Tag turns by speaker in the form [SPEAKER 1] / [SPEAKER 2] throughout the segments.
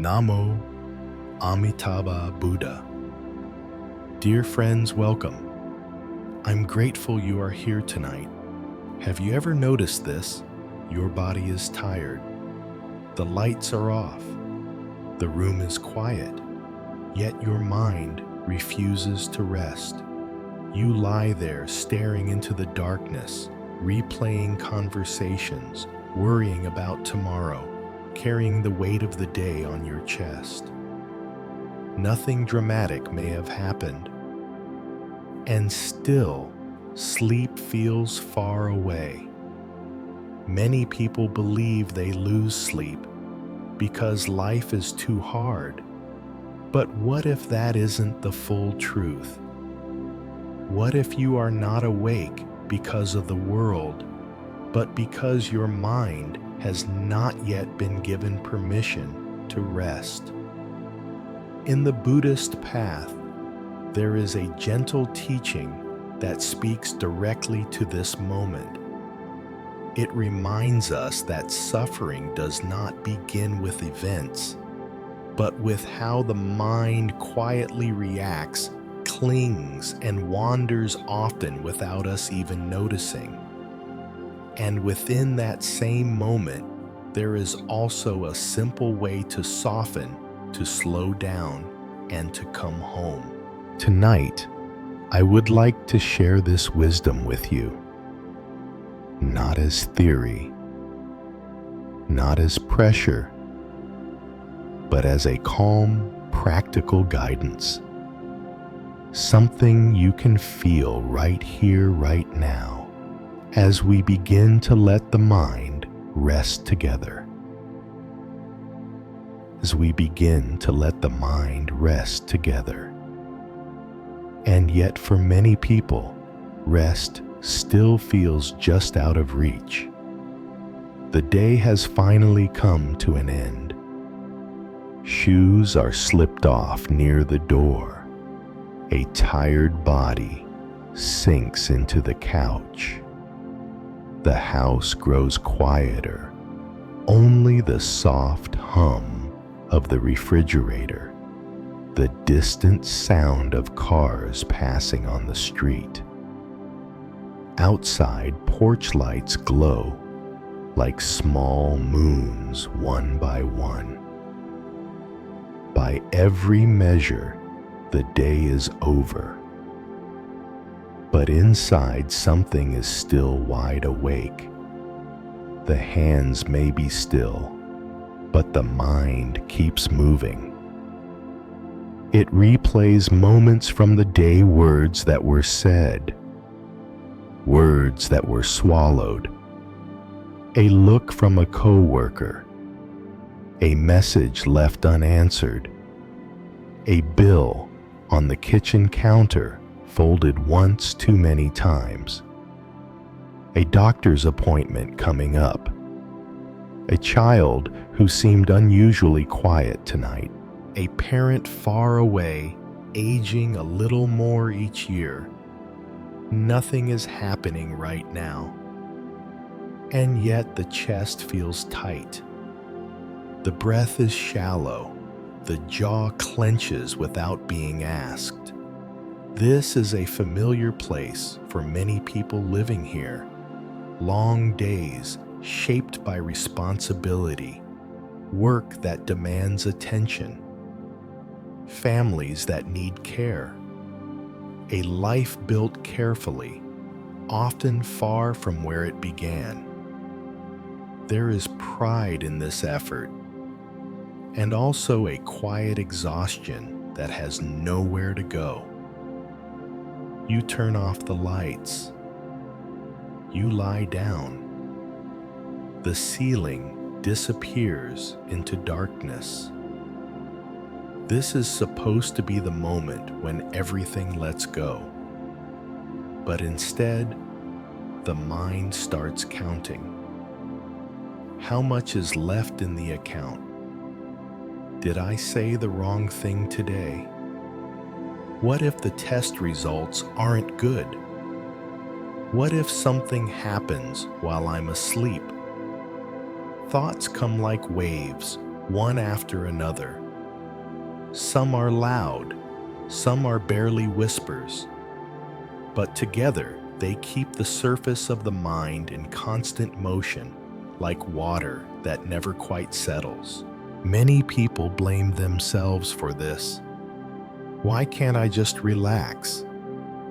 [SPEAKER 1] Namo, Amitābha Buddha. Dear friends, welcome. I'm grateful you are here tonight. Have you ever noticed this? Your body is tired. The lights are off. The room is quiet. Yet your mind refuses to rest. You lie there staring into the darkness, replaying conversations, worrying about tomorrow, carrying the weight of the day on your chest. Nothing dramatic may have happened, and still, sleep feels far away. Many people believe they lose sleep because life is too hard. But what if that isn't the full truth? What if you are not awake because of the world, but because your mind has not yet been given permission to rest? In the Buddhist path, there is a gentle teaching that speaks directly to this moment. It reminds us that suffering does not begin with events, but with how the mind quietly reacts, clings, and wanders often without us even noticing. And within that same moment, there is also a simple way to soften, to slow down, and to come home. Tonight, I would like to share this wisdom with you. Not as theory, not as pressure, but as a calm, practical guidance. Something you can feel right here, right now, as we begin to let the mind rest together. As we begin to let the mind rest together. And yet for many people, rest still feels just out of reach. The day has finally come to an end. Shoes are slipped off near the door. A tired body sinks into the couch. The house grows quieter. Only the soft hum of the refrigerator, the distant sound of cars passing on the street. Outside, porch lights glow like small moons, one by one. By every measure, the day is over. But inside, something is still wide awake. The hands may be still, but the mind keeps moving. It replays moments from the day, words that were said, words that were swallowed, a look from a coworker, a message left unanswered, a bill on the kitchen counter folded once too many times, a doctor's appointment coming up, a child who seemed unusually quiet tonight, a parent far away, aging a little more each year. Nothing is happening right now. And yet the chest feels tight. The breath is shallow. The jaw clenches without being asked. This is a familiar place for many people living here. Long days shaped by responsibility, work that demands attention, families that need care, a life built carefully, often far from where it began. There is pride in this effort, and also a quiet exhaustion that has nowhere to go. You turn off the lights. You lie down. The ceiling disappears into darkness. This is supposed to be the moment when everything lets go. But instead, the mind starts counting. How much is left in the account? Did I say the wrong thing today? What if the test results aren't good? What if something happens while I'm asleep? Thoughts come like waves, one after another. Some are loud, some are barely whispers, but together they keep the surface of the mind in constant motion, like water that never quite settles. Many people blame themselves for this. Why can't I just relax?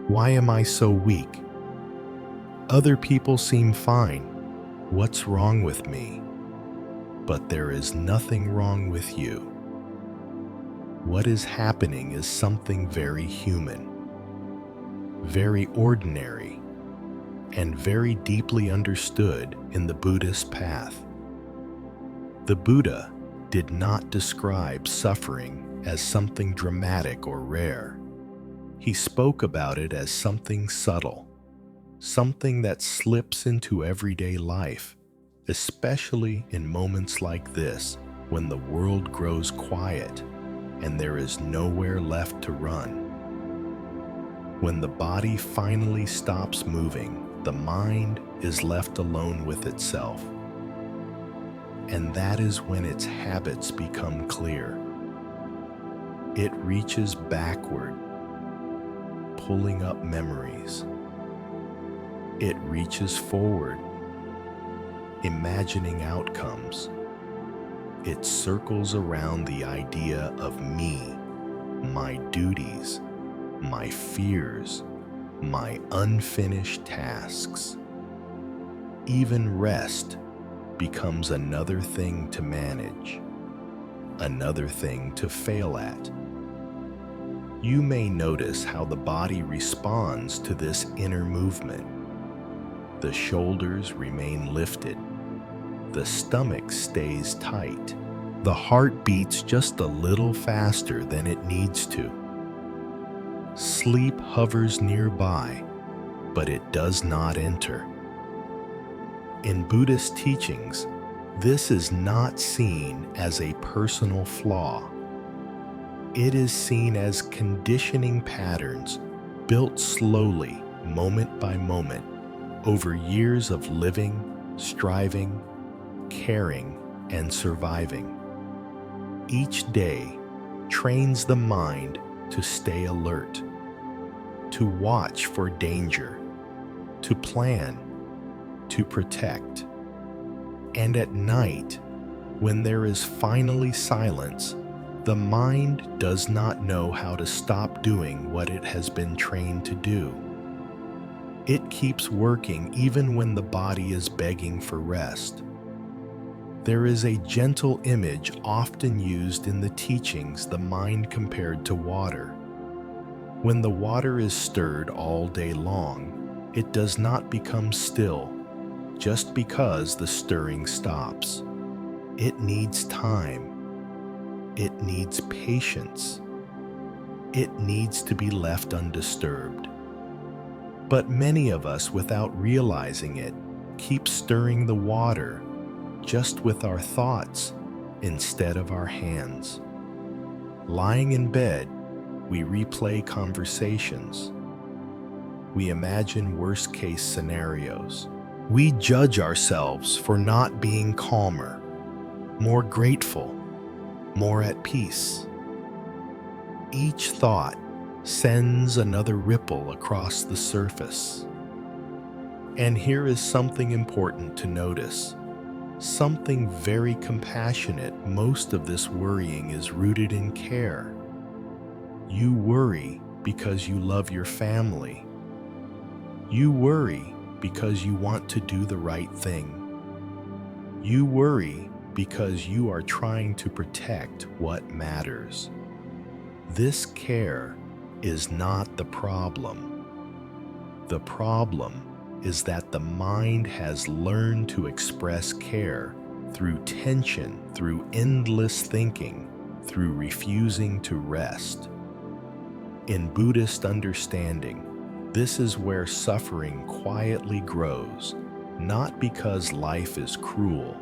[SPEAKER 1] Why am I so weak? Other people seem fine. What's wrong with me? But there is nothing wrong with you. What is happening is something very human, very ordinary, and very deeply understood in the Buddhist path. The Buddha did not describe suffering as something dramatic or rare. He spoke about it as something subtle, something that slips into everyday life, especially in moments like this when the world grows quiet and there is nowhere left to run. When the body finally stops moving, the mind is left alone with itself. And that is when its habits become clear. It reaches backward, pulling up memories. It reaches forward, imagining outcomes. It circles around the idea of me, my duties, my fears, my unfinished tasks. Even rest becomes another thing to manage, another thing to fail at. You may notice how the body responds to this inner movement. The shoulders remain lifted. The stomach stays tight. The heart beats just a little faster than it needs to. Sleep hovers nearby, but it does not enter. In Buddhist teachings, this is not seen as a personal flaw. It is seen as conditioning patterns built slowly, moment by moment, over years of living, striving, caring, and surviving. Each day trains the mind to stay alert, to watch for danger, to plan, to protect. And at night, when there is finally silence, the mind does not know how to stop doing what it has been trained to do. It keeps working even when the body is begging for rest. There is a gentle image often used in the teachings, the mind compared to water. When the water is stirred all day long, it does not become still just because the stirring stops. It needs time. It needs patience. It needs to be left undisturbed. But many of us, without realizing it, keep stirring the water just with our thoughts instead of our hands. Lying in bed, we replay conversations. We imagine worst-case scenarios. We judge ourselves for not being calmer, more grateful, more at peace. Each thought sends another ripple across the surface. And here is something important to notice. Something very compassionate. Most of this worrying is rooted in care. You worry because you love your family. You worry because you want to do the right thing. You worry because you are trying to protect what matters. This care is not the problem. The problem is that the mind has learned to express care through tension, through endless thinking, through refusing to rest. In Buddhist understanding, this is where suffering quietly grows, not because life is cruel,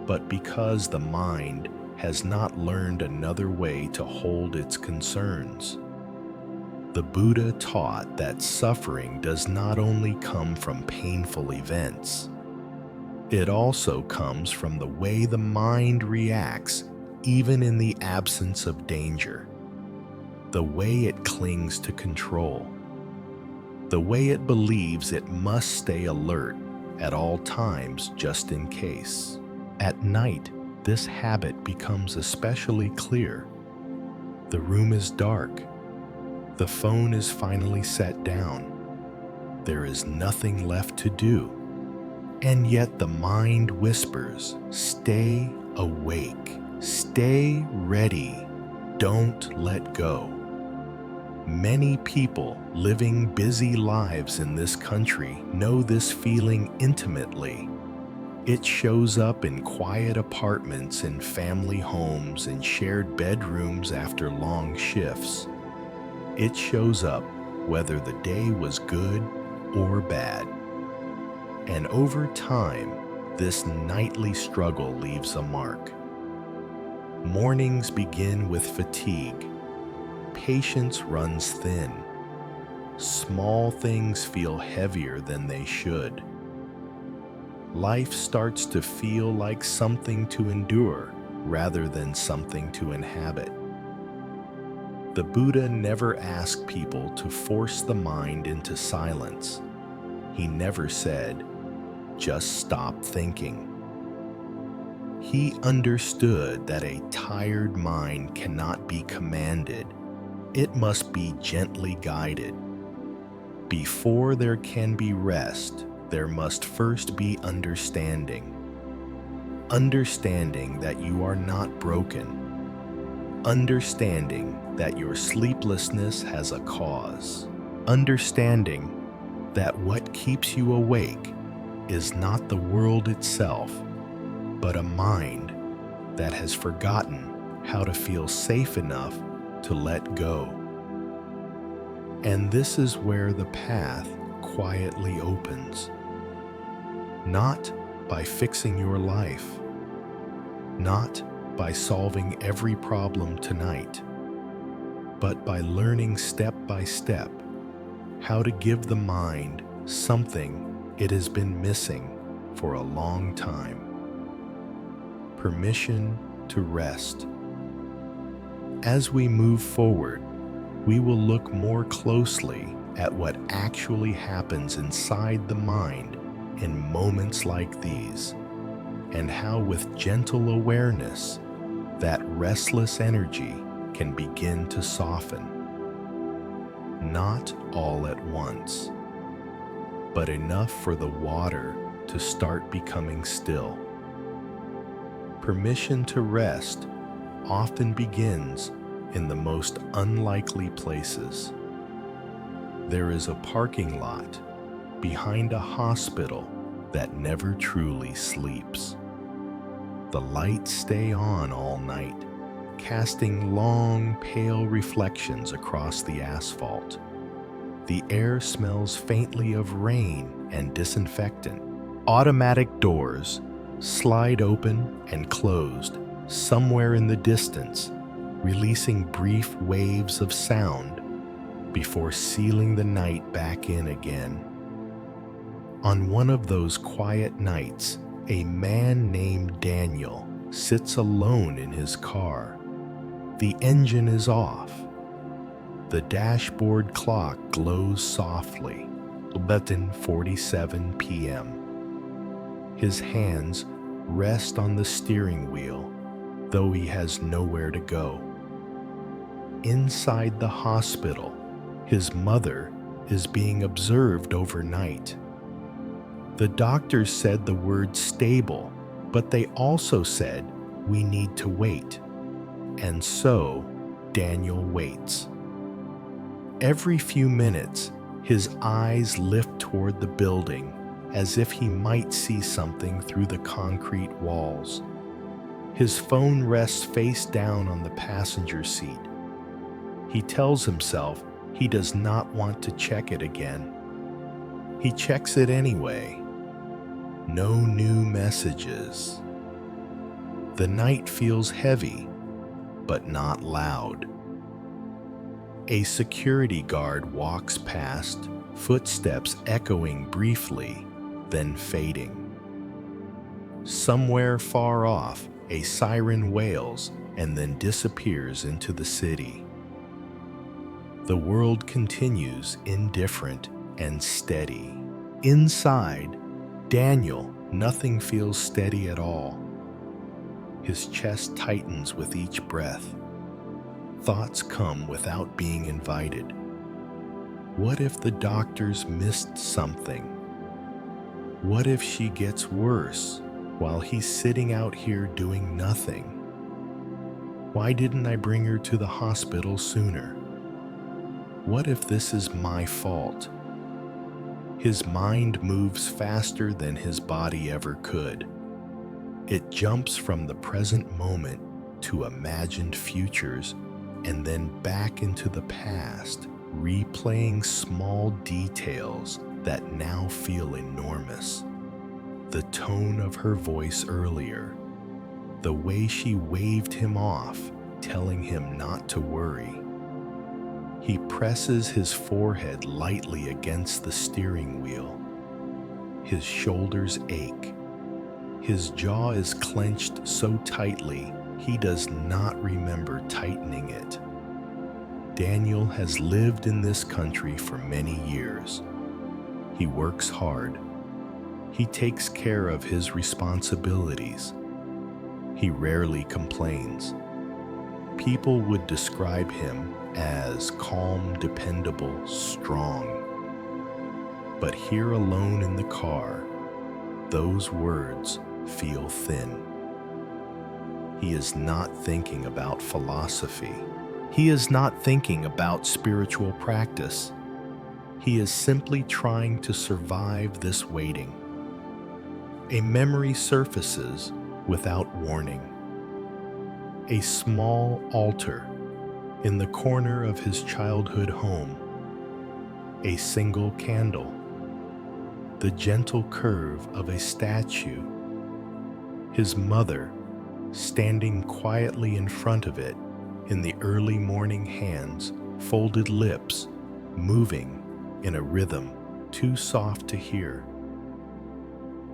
[SPEAKER 1] but because the mind has not learned another way to hold its concerns. The Buddha taught that suffering does not only come from painful events, it also comes from the way the mind reacts even in the absence of danger. The way it clings to control. The way it believes it must stay alert at all times just in case. At night, this habit becomes especially clear. The room is dark. The phone is finally set down. There is nothing left to do. And yet the mind whispers, "Stay awake. Stay ready. Don't let go." Many people living busy lives in this country know this feeling intimately. It shows up in quiet apartments, in family homes, in shared bedrooms after long shifts. It shows up whether the day was good or bad. And over time, this nightly struggle leaves a mark. Mornings begin with fatigue. Patience runs thin. Small things feel heavier than they should. Life starts to feel like something to endure rather than something to inhabit. The Buddha never asked people to force the mind into silence. He never said, "Just stop thinking." He understood that a tired mind cannot be commanded. It must be gently guided. Before there can be rest, there must first be understanding. Understanding that you are not broken. Understanding that your sleeplessness has a cause. Understanding that what keeps you awake is not the world itself, but a mind that has forgotten how to feel safe enough to let go. And this is where the path quietly opens. Not by fixing your life, not by solving every problem tonight, but by learning step by step how to give the mind something it has been missing for a long time. Permission to rest. As we move forward, we will look more closely at what actually happens inside the mind in moments like these, and how with gentle awareness, that restless energy can begin to soften. Not all at once, but enough for the water to start becoming still. Permission to rest often begins in the most unlikely places. There is a parking lot behind a hospital that never truly sleeps. The lights stay on all night, casting long, pale reflections across the asphalt. The air smells faintly of rain and disinfectant. Automatic doors slide open and closed somewhere in the distance, releasing brief waves of sound before sealing the night back in again. On one of those quiet nights, a man named Daniel sits alone in his car. The engine is off. The dashboard clock glows softly, 11:47 p.m. His hands rest on the steering wheel, though he has nowhere to go. Inside the hospital, his mother is being observed overnight. The doctors said the word stable, but they also said we need to wait. And so, Daniel waits. Every few minutes, his eyes lift toward the building as if he might see something through the concrete walls. His phone rests face down on the passenger seat. He tells himself he does not want to check it again. He checks it anyway. No new messages. The night feels heavy, but not loud. A security guard walks past, footsteps echoing briefly, then fading. Somewhere far off, a siren wails and then disappears into the city. The world continues indifferent and steady. Inside Daniel, nothing feels steady at all. His chest tightens with each breath. Thoughts come without being invited. What if the doctors missed something? What if she gets worse while he's sitting out here doing nothing? Why didn't I bring her to the hospital sooner? What if this is my fault? His mind moves faster than his body ever could. It jumps from the present moment to imagined futures and then back into the past, replaying small details that now feel enormous. The tone of her voice earlier, the way she waved him off, telling him not to worry. He presses his forehead lightly against the steering wheel. His shoulders ache. His jaw is clenched so tightly, he does not remember tightening it. Daniel has lived in this country for many years. He works hard. He takes care of his responsibilities. He rarely complains. People would describe him as calm, dependable, strong. But here alone in the car, those words feel thin. He is not thinking about philosophy. He is not thinking about spiritual practice. He is simply trying to survive this waiting. A memory surfaces without warning. A small altar in the corner of his childhood home. A single candle. The gentle curve of a statue. His mother standing quietly in front of it in the early morning hands, folded lips, moving in a rhythm too soft to hear.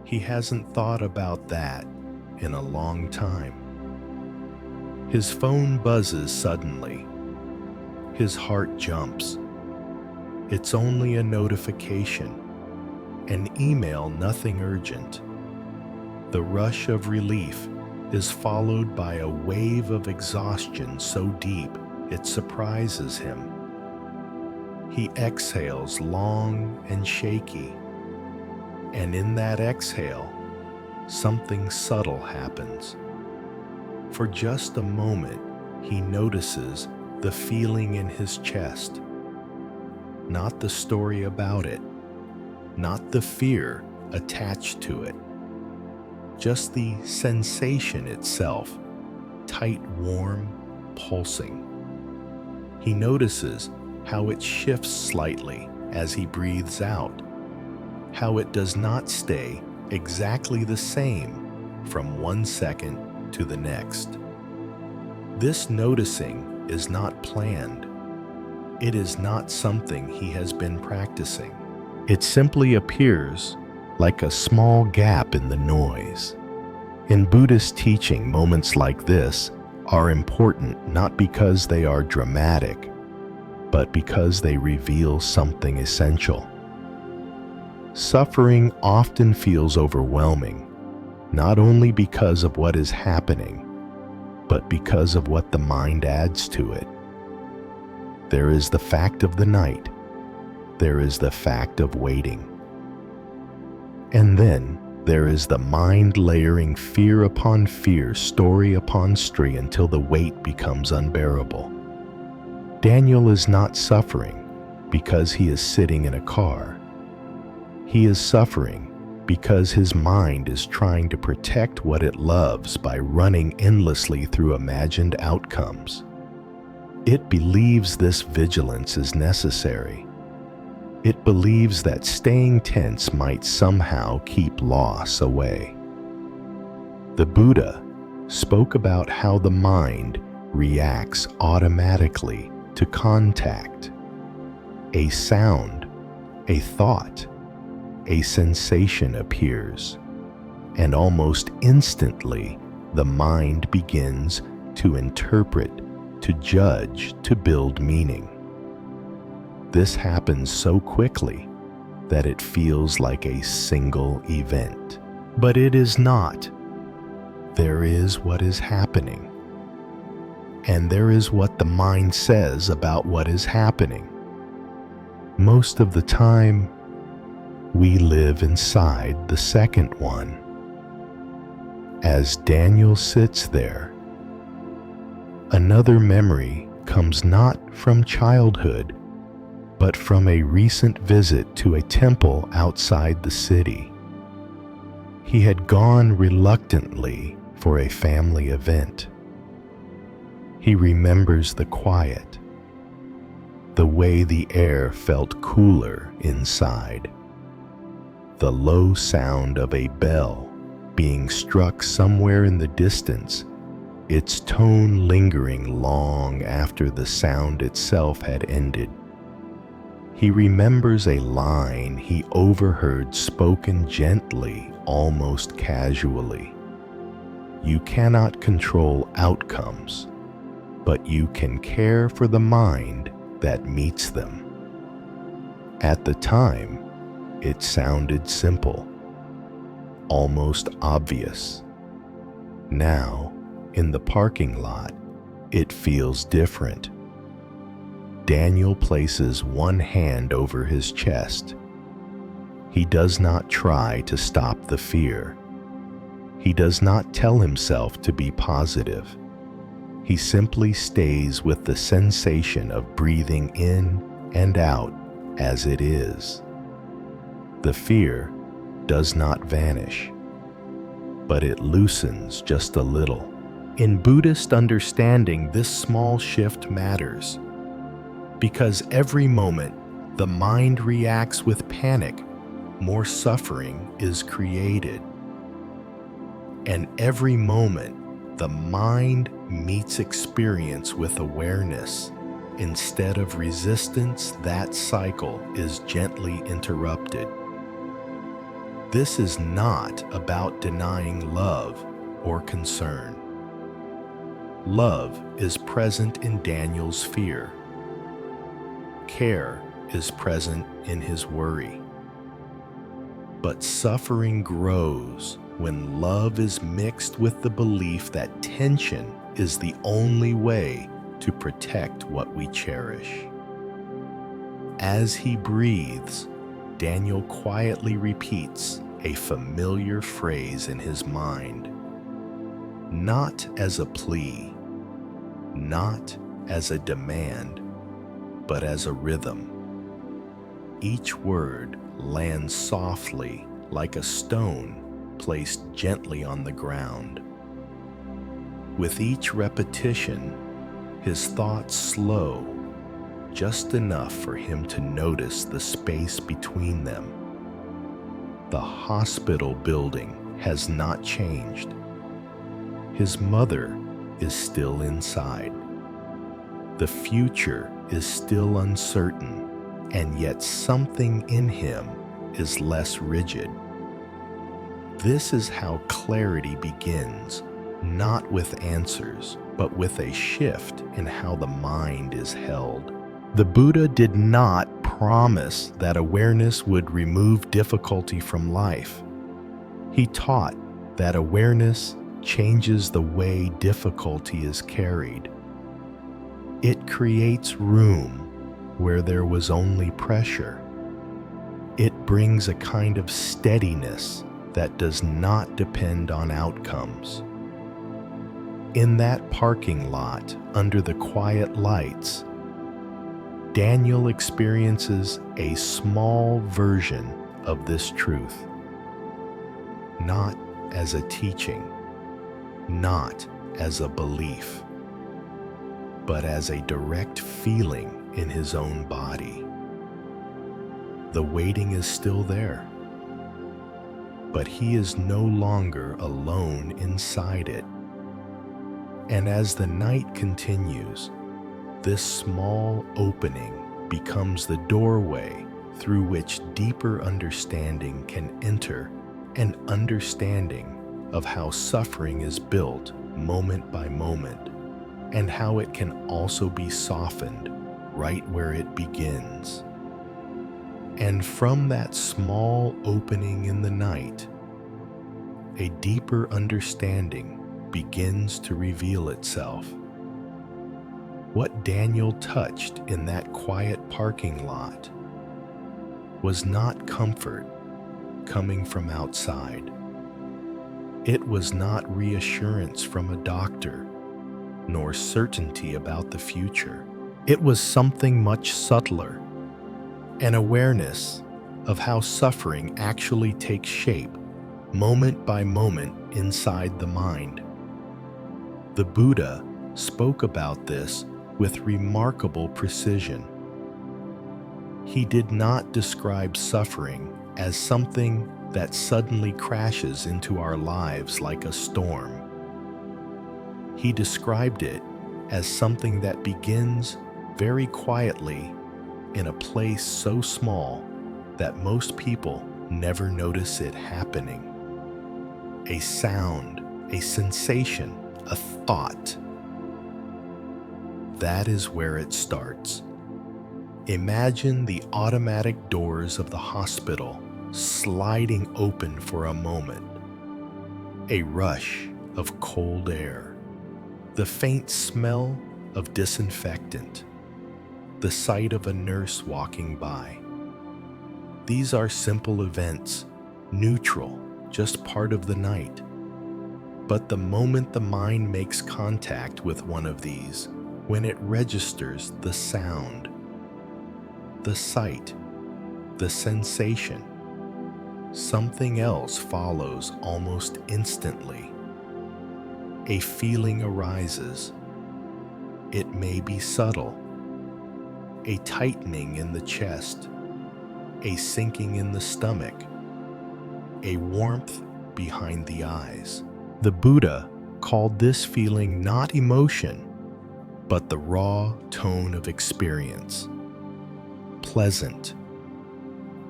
[SPEAKER 1] He hasn't thought about that in a long time. His phone buzzes suddenly. His heart jumps. It's only a notification, an email, nothing urgent. The rush of relief is followed by a wave of exhaustion so deep it surprises him. He exhales long and shaky, and in that exhale, something subtle happens. For just a moment, he notices the feeling in his chest, not the story about it, not the fear attached to it, just the sensation itself, tight, warm, pulsing. He notices how it shifts slightly as he breathes out, how it does not stay exactly the same from one second to the next. This noticing is not planned. It is not something he has been practicing. It simply appears like a small gap in the noise. In Buddhist teaching, moments like this are important not because they are dramatic, but because they reveal something essential. Suffering often feels overwhelming, not only because of what is happening, but because of what the mind adds to it. There is the fact of the night. There is the fact of waiting. And then there is the mind layering fear upon fear, story upon story, until the weight becomes unbearable. Daniel is not suffering because he is sitting in a car. He is suffering because his mind is trying to protect what it loves by running endlessly through imagined outcomes. It believes this vigilance is necessary. It believes that staying tense might somehow keep loss away. The Buddha spoke about how the mind reacts automatically to contact. A sound, a thought, a sensation appears, and almost instantly the mind begins to interpret, to judge, to build meaning. This happens so quickly that it feels like a single event. But it is not. There is what is happening. And there is what the mind says about what is happening. Most of the time, we live inside the second one. As Daniel sits there, another memory comes not from childhood, but from a recent visit to a temple outside the city. He had gone reluctantly for a family event. He remembers the quiet, the way the air felt cooler inside, the low sound of a bell being struck somewhere in the distance, its tone lingering long after the sound itself had ended. He remembers a line he overheard spoken gently, almost casually. You cannot control outcomes, but you can care for the mind that meets them. At the time, it sounded simple, almost obvious. Now, in the parking lot, it feels different. Daniel places one hand over his chest. He does not try to stop the fear. He does not tell himself to be positive. He simply stays with the sensation of breathing in and out as it is. The fear does not vanish, but it loosens just a little. In Buddhist understanding, this small shift matters, because every moment the mind reacts with panic, more suffering is created. And every moment the mind meets experience with awareness, instead of resistance, that cycle is gently interrupted. This is not about denying love or concern. Love is present in Daniel's fear. Care is present in his worry. But suffering grows when love is mixed with the belief that tension is the only way to protect what we cherish. As he breathes, Daniel quietly repeats a familiar phrase in his mind, not as a plea, not as a demand, but as a rhythm. Each word lands softly like a stone placed gently on the ground. With each repetition, his thoughts slow, just enough for him to notice the space between them. The hospital building has not changed. His mother is still inside. The future is still uncertain, and yet something in him is less rigid. This is how clarity begins, not with answers, but with a shift in how the mind is held. The Buddha did not promise that awareness would remove difficulty from life. He taught that awareness changes the way difficulty is carried. It creates room where there was only pressure. It brings a kind of steadiness that does not depend on outcomes. In that parking lot under the quiet lights, Daniel experiences a small version of this truth, not as a teaching, not as a belief, but as a direct feeling in his own body. The waiting is still there, but he is no longer alone inside it. And as the night continues, this small opening becomes the doorway through which deeper understanding can enter, an understanding of how suffering is built moment by moment, and how it can also be softened right where it begins. And from that small opening in the night, a deeper understanding begins to reveal itself. What Daniel touched in that quiet parking lot was not comfort coming from outside. It was not reassurance from a doctor, nor certainty about the future. It was something much subtler, an awareness of how suffering actually takes shape moment by moment inside the mind. The Buddha spoke about this with remarkable precision. He did not describe suffering as something that suddenly crashes into our lives like a storm. He described it as something that begins very quietly in a place so small that most people never notice it happening. A sound, a sensation, a thought. That is where it starts. Imagine the automatic doors of the hospital sliding open for a moment. A rush of cold air, the faint smell of disinfectant, the sight of a nurse walking by. These are simple events, neutral, just part of the night. But the moment the mind makes contact with one of these, when it registers the sound, the sight, the sensation, something else follows almost instantly. A feeling arises. It may be subtle. A tightening in the chest, a sinking in the stomach, a warmth behind the eyes. The Buddha called this feeling not emotion, but the raw tone of experience. Pleasant,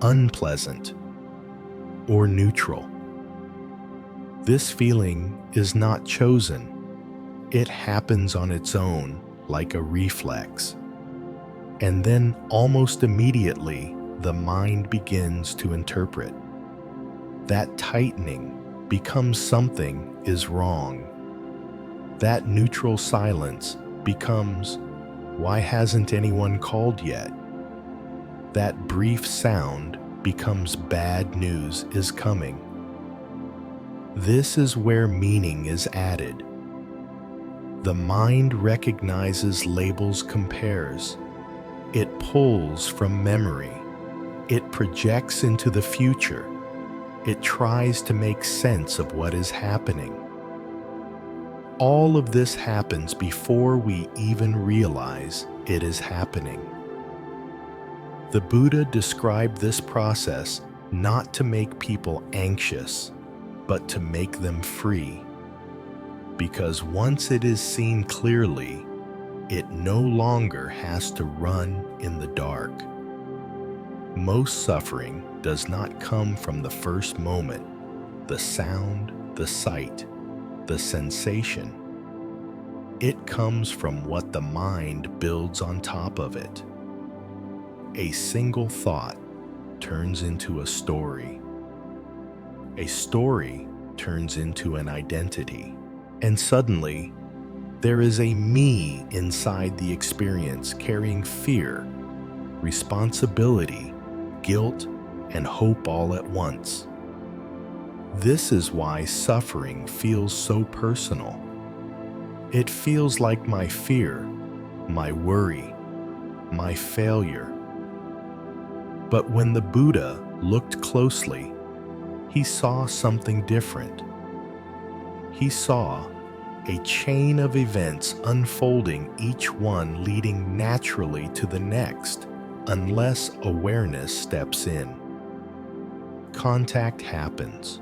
[SPEAKER 1] unpleasant, or neutral. This feeling is not chosen. It happens on its own like a reflex. And then almost immediately, the mind begins to interpret. That tightening becomes something is wrong. That neutral silence becomes, why hasn't anyone called yet? That brief sound becomes bad news is coming. This is where meaning is added. The mind recognizes labels, compares. It pulls from memory. It projects into the future. It tries to make sense of what is happening. All of this happens before we even realize it is happening. The Buddha described this process not to make people anxious, but to make them free. Because once it is seen clearly, it no longer has to run in the dark. Most suffering does not come from the first moment, the sound, the sight, the sensation. It comes from what the mind builds on top of it. A single thought turns into a story. A story turns into an identity. And suddenly, there is a me inside the experience carrying fear, responsibility, guilt, and hope all at once. This is why suffering feels so personal. It feels like my fear, my worry, my failure. But when the Buddha looked closely, he saw something different. He saw a chain of events unfolding, each one leading naturally to the next, unless awareness steps in. Contact happens.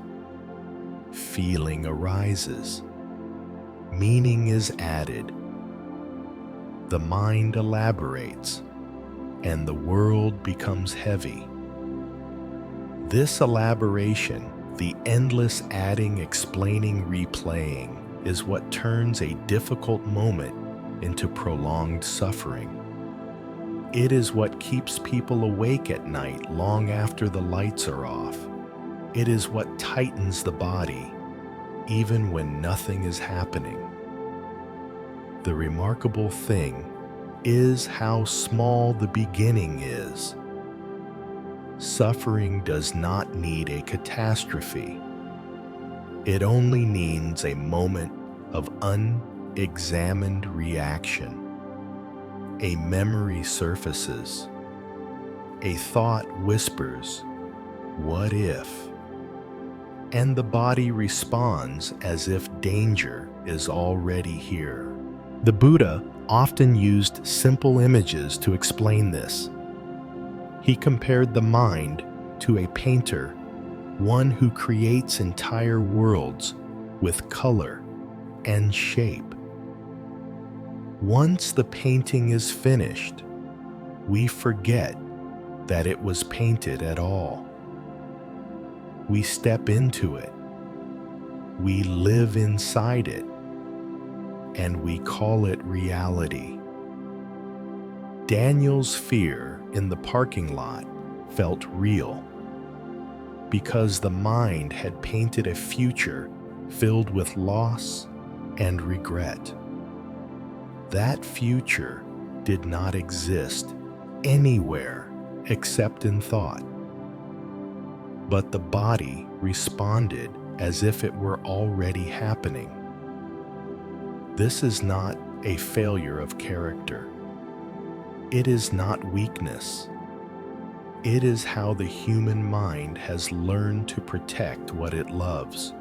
[SPEAKER 1] Feeling arises. Meaning is added. The mind elaborates, and the world becomes heavy. This elaboration, the endless adding, explaining, replaying, is what turns a difficult moment into prolonged suffering. It is what keeps people awake at night long after the lights are off. It is what tightens the body, even when nothing is happening. The remarkable thing is how small the beginning is. Suffering does not need a catastrophe. It only needs a moment of unexamined reaction. A memory surfaces. A thought whispers, "What if?" And the body responds as if danger is already here. The Buddha often used simple images to explain this. He compared the mind to a painter, one who creates entire worlds with color and shape. Once the painting is finished, we forget that it was painted at all. We step into it, we live inside it, and we call it reality. Daniel's fear in the parking lot felt real because the mind had painted a future filled with loss and regret. That future did not exist anywhere except in thought. But the body responded as if it were already happening. This is not a failure of character. It is not weakness. It is how the human mind has learned to protect what it loves.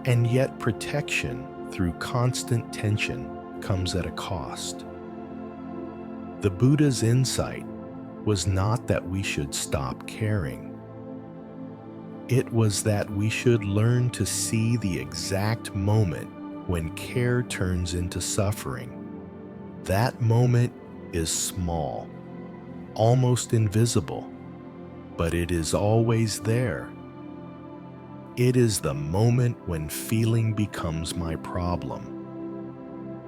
[SPEAKER 1] And yet protection through constant tension comes at a cost. The Buddha's insight was not that we should stop caring. It was that we should learn to see the exact moment when care turns into suffering. That moment is small, almost invisible, but it is always there. It is the moment when feeling becomes my problem,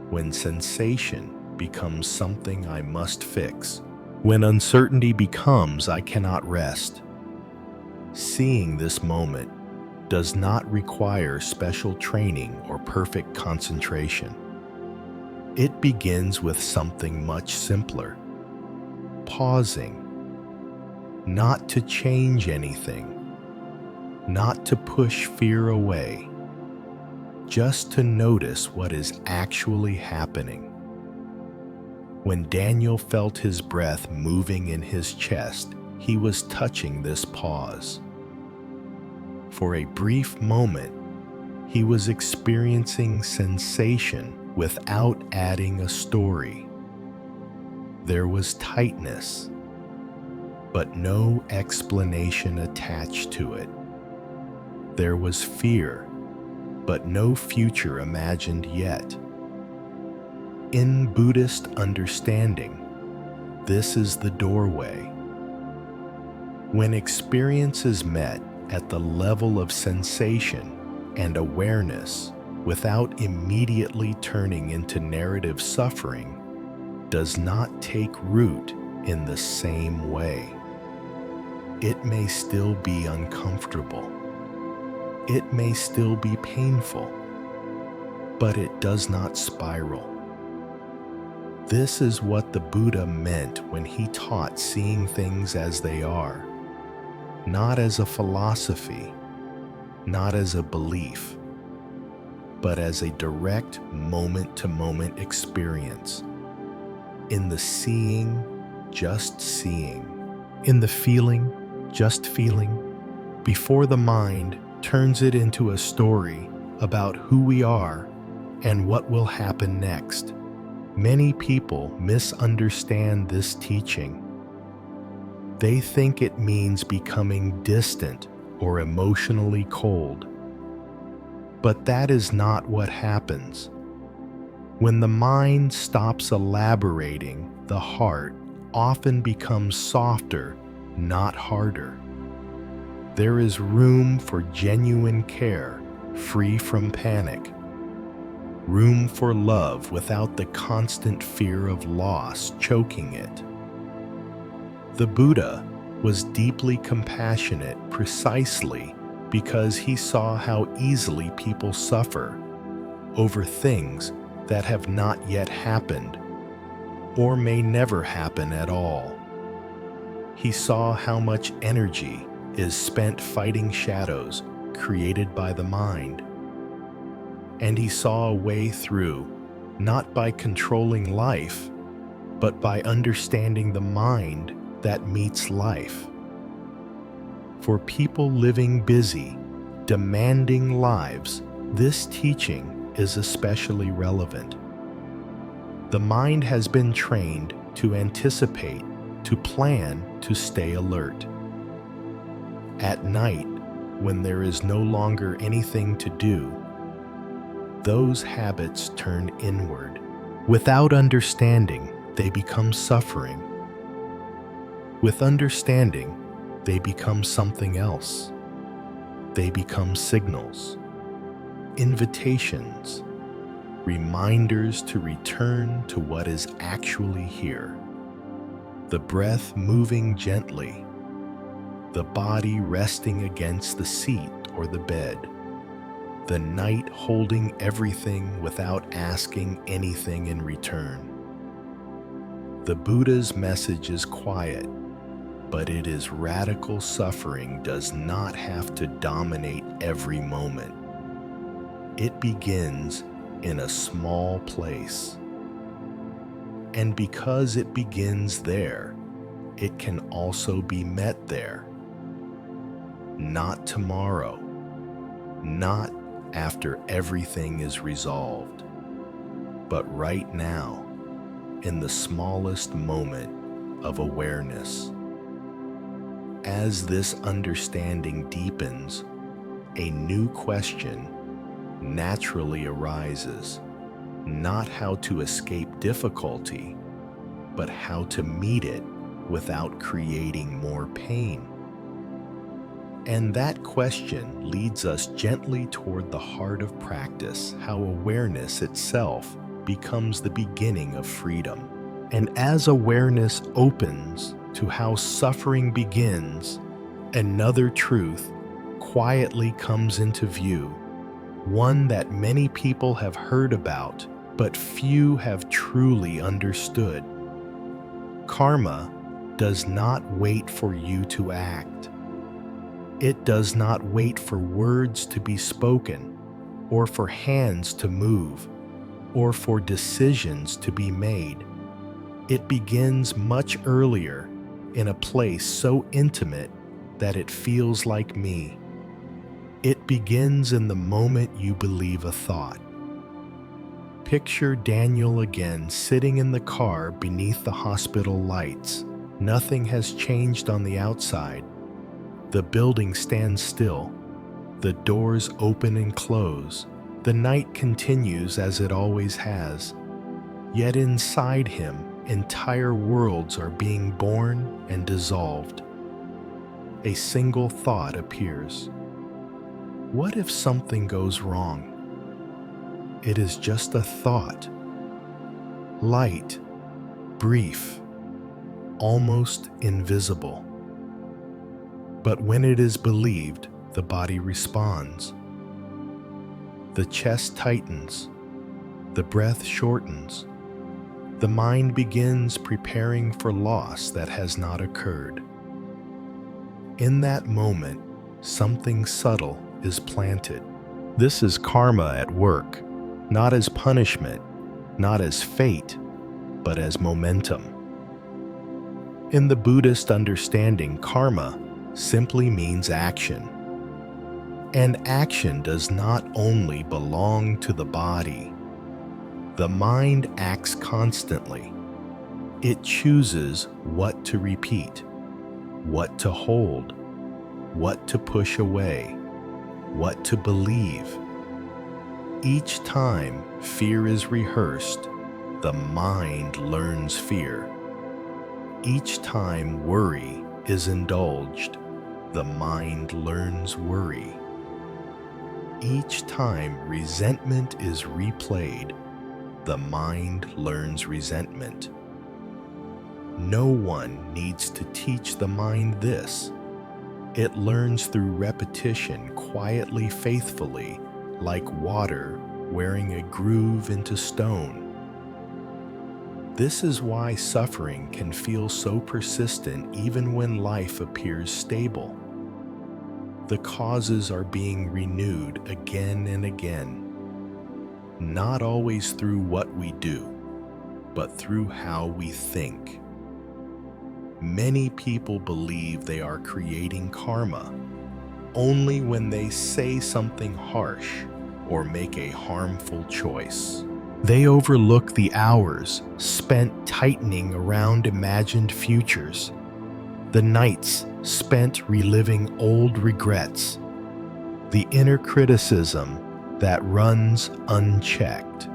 [SPEAKER 1] when sensation becomes something I must fix, when uncertainty becomes I cannot rest. Seeing this moment does not require special training or perfect concentration. It begins with something much simpler: pausing, not to change anything, not to push fear away, just to notice what is actually happening. When Daniel felt his breath moving in his chest, he was touching this pause. For a brief moment, he was experiencing sensation without adding a story. There was tightness, but no explanation attached to it. There was fear, but no future imagined yet. In Buddhist understanding, this is the doorway. When experience is met at the level of sensation and awareness without immediately turning into narrative suffering, does not take root in the same way. It may still be uncomfortable. It may still be painful, but it does not spiral. This is what the Buddha meant when he taught seeing things as they are, not as a philosophy, not as a belief, but as a direct moment-to-moment experience. In the seeing, just seeing. In the feeling, just feeling. Before the mind turns it into a story about who we are and what will happen next. Many people misunderstand this teaching. They think it means becoming distant or emotionally cold. But that is not what happens. When the mind stops elaborating, the heart often becomes softer, not harder. There is room for genuine care, free from panic. room for love without the constant fear of loss choking it. The Buddha was deeply compassionate precisely because he saw how easily people suffer over things that have not yet happened or may never happen at all. He saw how much energy is spent fighting shadows created by the mind. And he saw a way through, not by controlling life, but by understanding the mind that meets life. For people living busy, demanding lives, this teaching is especially relevant. The mind has been trained to anticipate, to plan, to stay alert. At night, when there is no longer anything to do, those habits turn inward. Without understanding, they become suffering. With understanding, they become something else. They become signals, invitations, reminders to return to what is actually here. The breath moving gently, the body resting against the seat or the bed, the night holding everything without asking anything in return. The Buddha's message is quiet, but it is radical. Suffering does not have to dominate every moment. It begins in a small place. And because it begins there, it can also be met there. Not tomorrow, not after everything is resolved, but right now, in the smallest moment of awareness. As this understanding deepens, a new question naturally arises, not how to escape difficulty, but how to meet it without creating more pain. And that question leads us gently toward the heart of practice, how awareness itself becomes the beginning of freedom. And as awareness opens to how suffering begins, another truth quietly comes into view, one that many people have heard about, but few have truly understood. Karma does not wait for you to act. It does not wait for words to be spoken, or for hands to move, or for decisions to be made. It begins much earlier, in a place so intimate that it feels like me. It begins in the moment you believe a thought. Picture Daniel again sitting in the car beneath the hospital lights. Nothing has changed on the outside. The building stands still. The doors open and close. The night continues as it always has. Yet inside him, entire worlds are being born and dissolved. A single thought appears. What if something goes wrong? It is just a thought. Light, brief, almost invisible. But when it is believed, the body responds. The chest tightens. The breath shortens. The mind begins preparing for loss that has not occurred. In that moment, something subtle is planted. This is karma at work, not as punishment, not as fate, but as momentum. In the Buddhist understanding, karma simply means action. And action does not only belong to the body. The mind acts constantly. It chooses what to repeat, what to hold, what to push away, what to believe. Each time fear is rehearsed, the mind learns fear. Each time worry is indulged, the mind learns worry. each time resentment is replayed, the mind learns resentment. No one needs to teach the mind this. It learns through repetition, quietly, faithfully, like water wearing a groove into stone. This is why suffering can feel so persistent even when life appears stable. The causes are being renewed again and again, not always through what we do, but through how we think. Many people believe they are creating karma only when they say something harsh or make a harmful choice. They overlook the hours spent tightening around imagined futures, the nights spent reliving old regrets, the inner criticism that runs unchecked.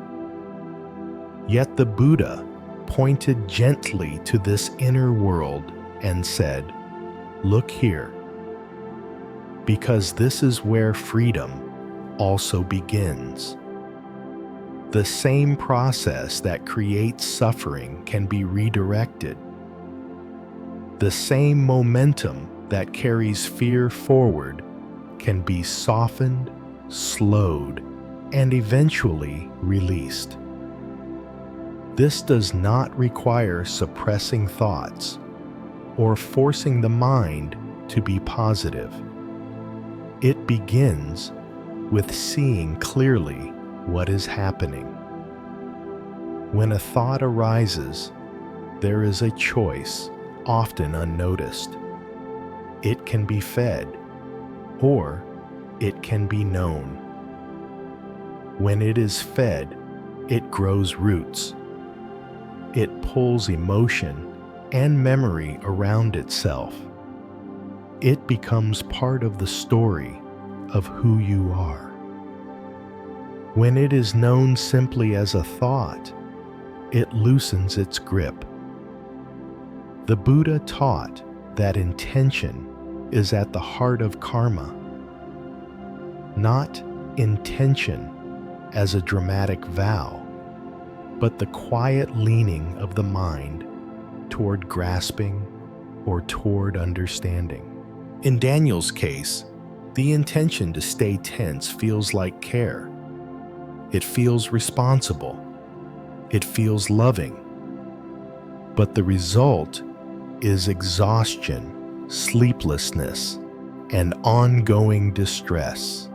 [SPEAKER 1] Yet the Buddha pointed gently to this inner world and said, "Look here, because this is where freedom also begins." The same process that creates suffering can be redirected. The same momentum that carries fear forward can be softened, slowed, and eventually released. This does not require suppressing thoughts or forcing the mind to be positive. It begins with seeing clearly what is happening. When a thought arises, there is a choice, often unnoticed. It can be fed, or it can be known. When it is fed, it grows roots. It pulls emotion and memory around itself. It becomes part of the story of who you are. When it is known simply as a thought, it loosens its grip. The Buddha taught that intention is at the heart of karma, not intention as a dramatic vow, but the quiet leaning of the mind toward grasping or toward understanding. In Daniel's case, the intention to stay tense feels like care. It feels responsible. It feels loving. But the result is exhaustion, sleeplessness, and ongoing distress.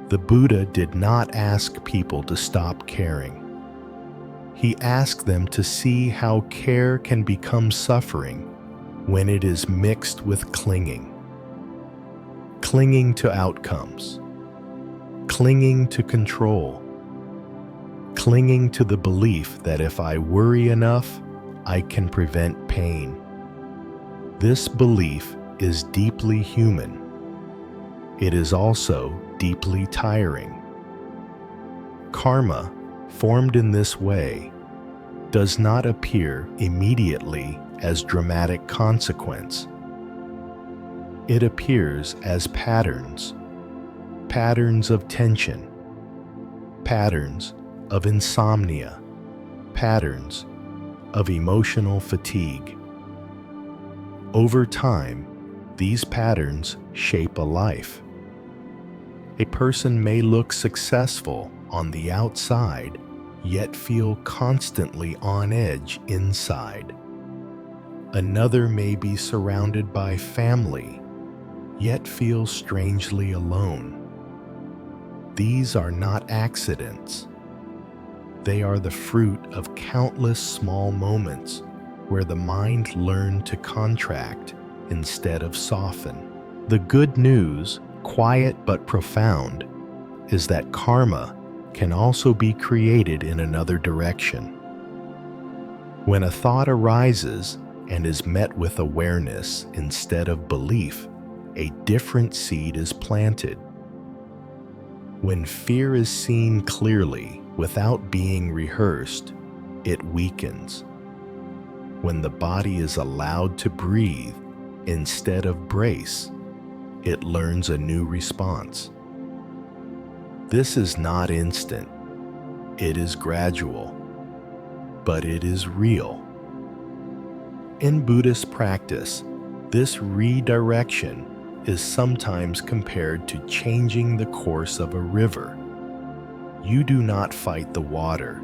[SPEAKER 1] The Buddha did not ask people to stop caring. He asked them to see how care can become suffering when it is mixed with clinging. Clinging to outcomes. Clinging to control. Clinging to the belief that if I worry enough, I can prevent pain. This belief is deeply human. It is also deeply tiring. Karma, formed in this way, does not appear immediately as dramatic consequence. It appears as patterns, patterns of tension, patterns of insomnia, patterns of emotional fatigue. Over time, these patterns shape a life. A person may look successful on the outside, yet feel constantly on edge inside. Another may be surrounded by family, yet feel strangely alone. These are not accidents. They are the fruit of countless small moments where the mind learned to contract instead of soften. The good news, quiet but profound, is that karma can also be created in another direction. When a thought arises and is met with awareness instead of belief, a different seed is planted. When fear is seen clearly without being rehearsed, it weakens. When the body is allowed to breathe instead of brace, it learns a new response. This is not instant. It is gradual, but it is real. In Buddhist practice, this redirection is sometimes compared to changing the course of a river. You do not fight the water.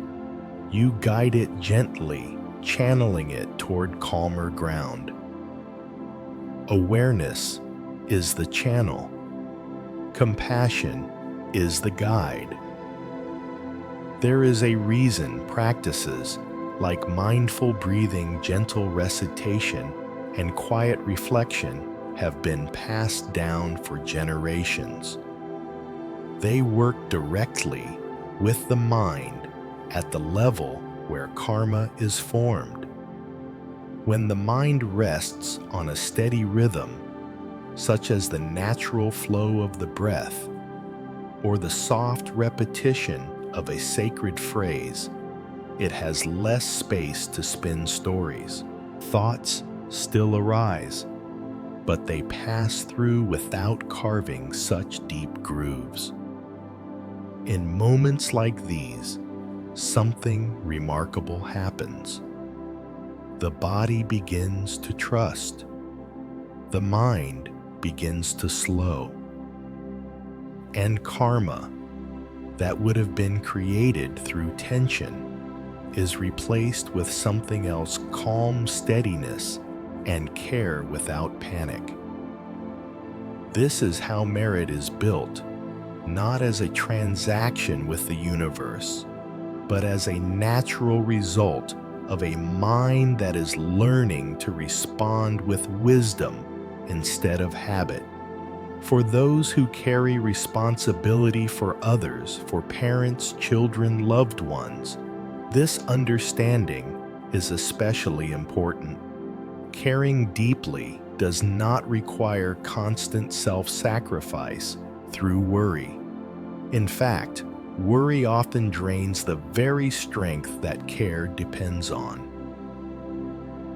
[SPEAKER 1] You guide it gently, channeling it toward calmer ground. Awareness is the channel. Compassion is the guide. There is a reason practices like mindful breathing, gentle recitation, and quiet reflection have been passed down for generations. They work directly with the mind at the level where karma is formed. When the mind rests on a steady rhythm, such as the natural flow of the breath or the soft repetition of a sacred phrase, it has less space to spin stories. Thoughts still arise, but they pass through without carving such deep grooves. In moments like these, something remarkable happens. The body begins to trust. The mind begins to slow. And karma, that would have been created through tension, is replaced with something else: calm steadiness and care without panic. This is how merit is built, not as a transaction with the universe, but as a natural result of a mind that is learning to respond with wisdom instead of habit. For those who carry responsibility for others, for parents, children, loved ones, this understanding is especially important. Caring deeply does not require constant self-sacrifice through worry. In fact, worry often drains the very strength that care depends on.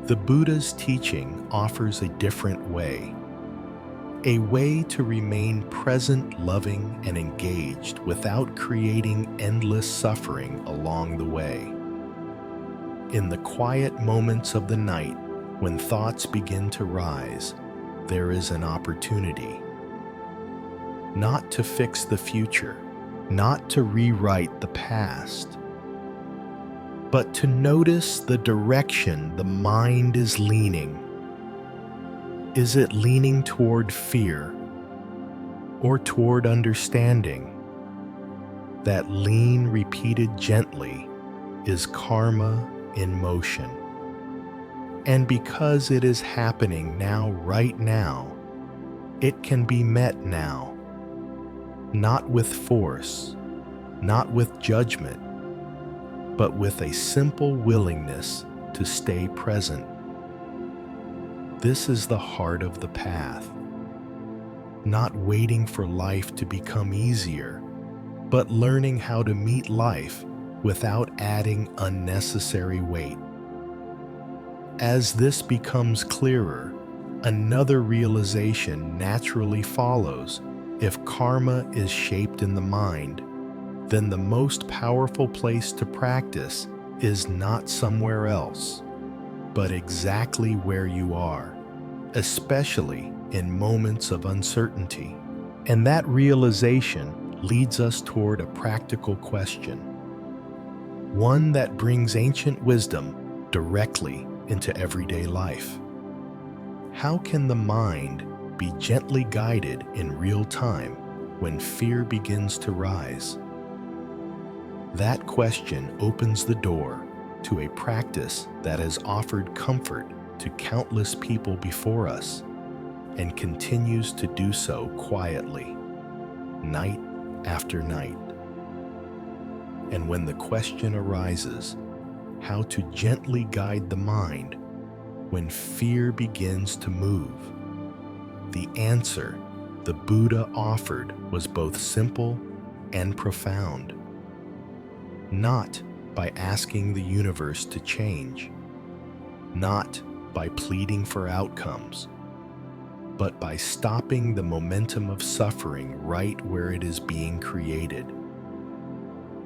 [SPEAKER 1] The Buddha's teaching offers a different way to remain present, loving, and engaged without creating endless suffering along the way. In the quiet moments of the night, when thoughts begin to rise, there is an opportunity. Not to fix the future, not to rewrite the past, but to notice the direction the mind is leaning. Is it leaning toward fear or toward understanding? That lean repeated gently is karma in motion. And because it is happening now, right now, it can be met now, not with force, not with judgment, but with a simple willingness to stay present. This is the heart of the path. Not waiting for life to become easier, but learning how to meet life without adding unnecessary weight. As this becomes clearer, another realization naturally follows. If karma is shaped in the mind, then the most powerful place to practice is not somewhere else, but exactly where you are, especially in moments of uncertainty. And that realization leads us toward a practical question, one that brings ancient wisdom directly into everyday life. How can the mind be gently guided in real time when fear begins to rise? That question opens the door to a practice that has offered comfort to countless people before us and continues to do so quietly, night after night. And when the question arises, how to gently guide the mind when fear begins to move, the answer the Buddha offered was both simple and profound. Not by asking the universe to change, not by pleading for outcomes, but by stopping the momentum of suffering right where it is being created.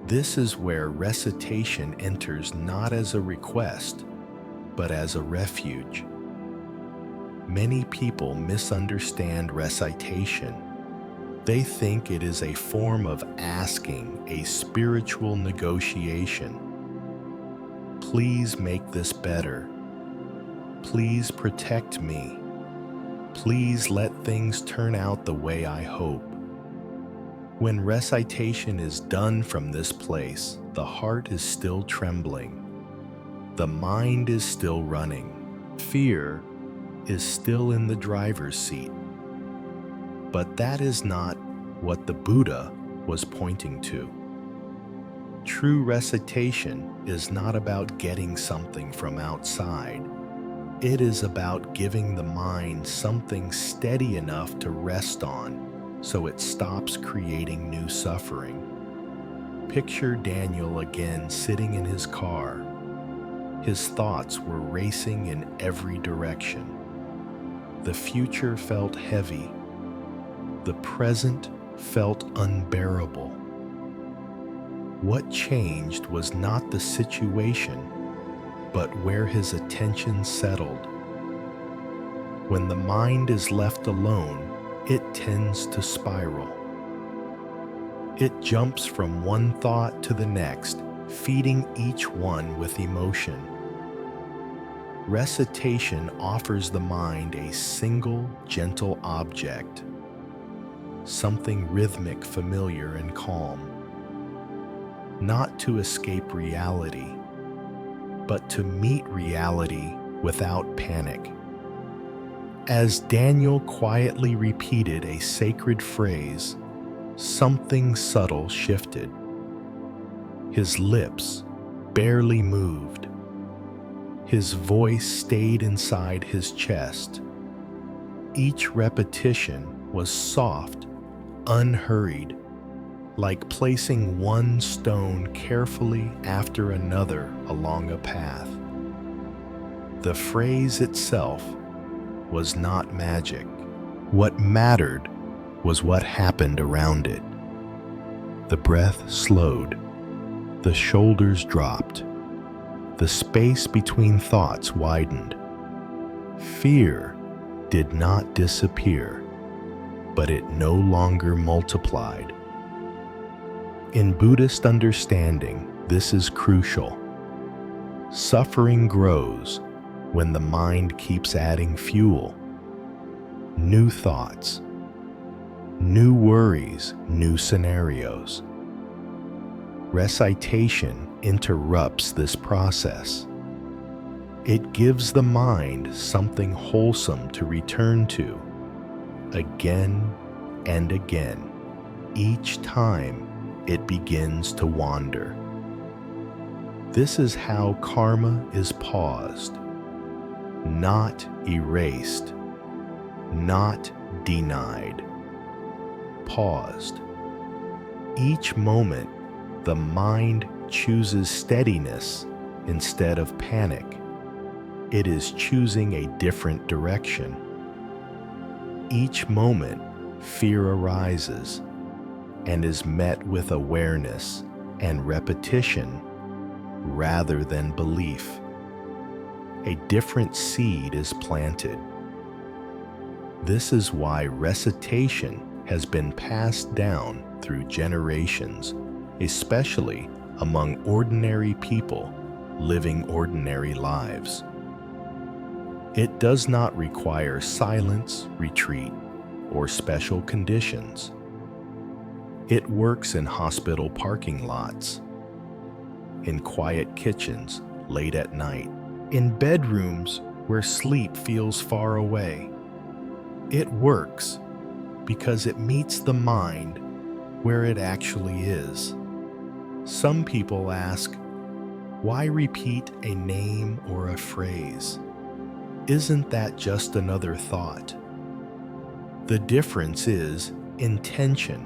[SPEAKER 1] This is where recitation enters not as a request, but as a refuge. Many people misunderstand recitation. They think it is a form of asking, a spiritual negotiation. Please make this better. Please protect me. Please let things turn out the way I hope. When recitation is done from this place, the heart is still trembling. The mind is still running. Fear is still in the driver's seat. But that is not what the Buddha was pointing to. True recitation is not about getting something from outside. It is about giving the mind something steady enough to rest on so it stops creating new suffering. Picture Daniel again sitting in his car. His thoughts were racing in every direction. The future felt heavy. The present felt unbearable. What changed was not the situation, but where his attention settled. When the mind is left alone, it tends to spiral. It jumps from one thought to the next, feeding each one with emotion. Recitation offers the mind a single, gentle object, something rhythmic, familiar, and calm. Not to escape reality, but to meet reality without panic. As Daniel quietly repeated a sacred phrase, something subtle shifted. His lips barely moved. His voice stayed inside his chest. Each repetition was soft, unhurried, like placing one stone carefully after another along a path. The phrase itself was not magic. What mattered was what happened around it. The breath slowed. The shoulders dropped. The space between thoughts widened. Fear did not disappear, but it no longer multiplied. In Buddhist understanding, this is crucial. Suffering grows when the mind keeps adding fuel. New thoughts, new worries, new scenarios. Recitation interrupts this process. It gives the mind something wholesome to return to, again and again, each time it begins to wander. This is how karma is paused, not erased, not denied. Paused. Each moment, the mind chooses steadiness instead of panic. It is choosing a different direction. Each moment, fear arises and is met with awareness and repetition rather than belief. A different seed is planted. This is why recitation has been passed down through generations, especially among ordinary people living ordinary lives. It does not require silence, retreat, or special conditions. It works in hospital parking lots, in quiet kitchens late at night, in bedrooms where sleep feels far away. It works because it meets the mind where it actually is. Some people ask, why repeat a name or a phrase? Isn't that just another thought? The difference is intention.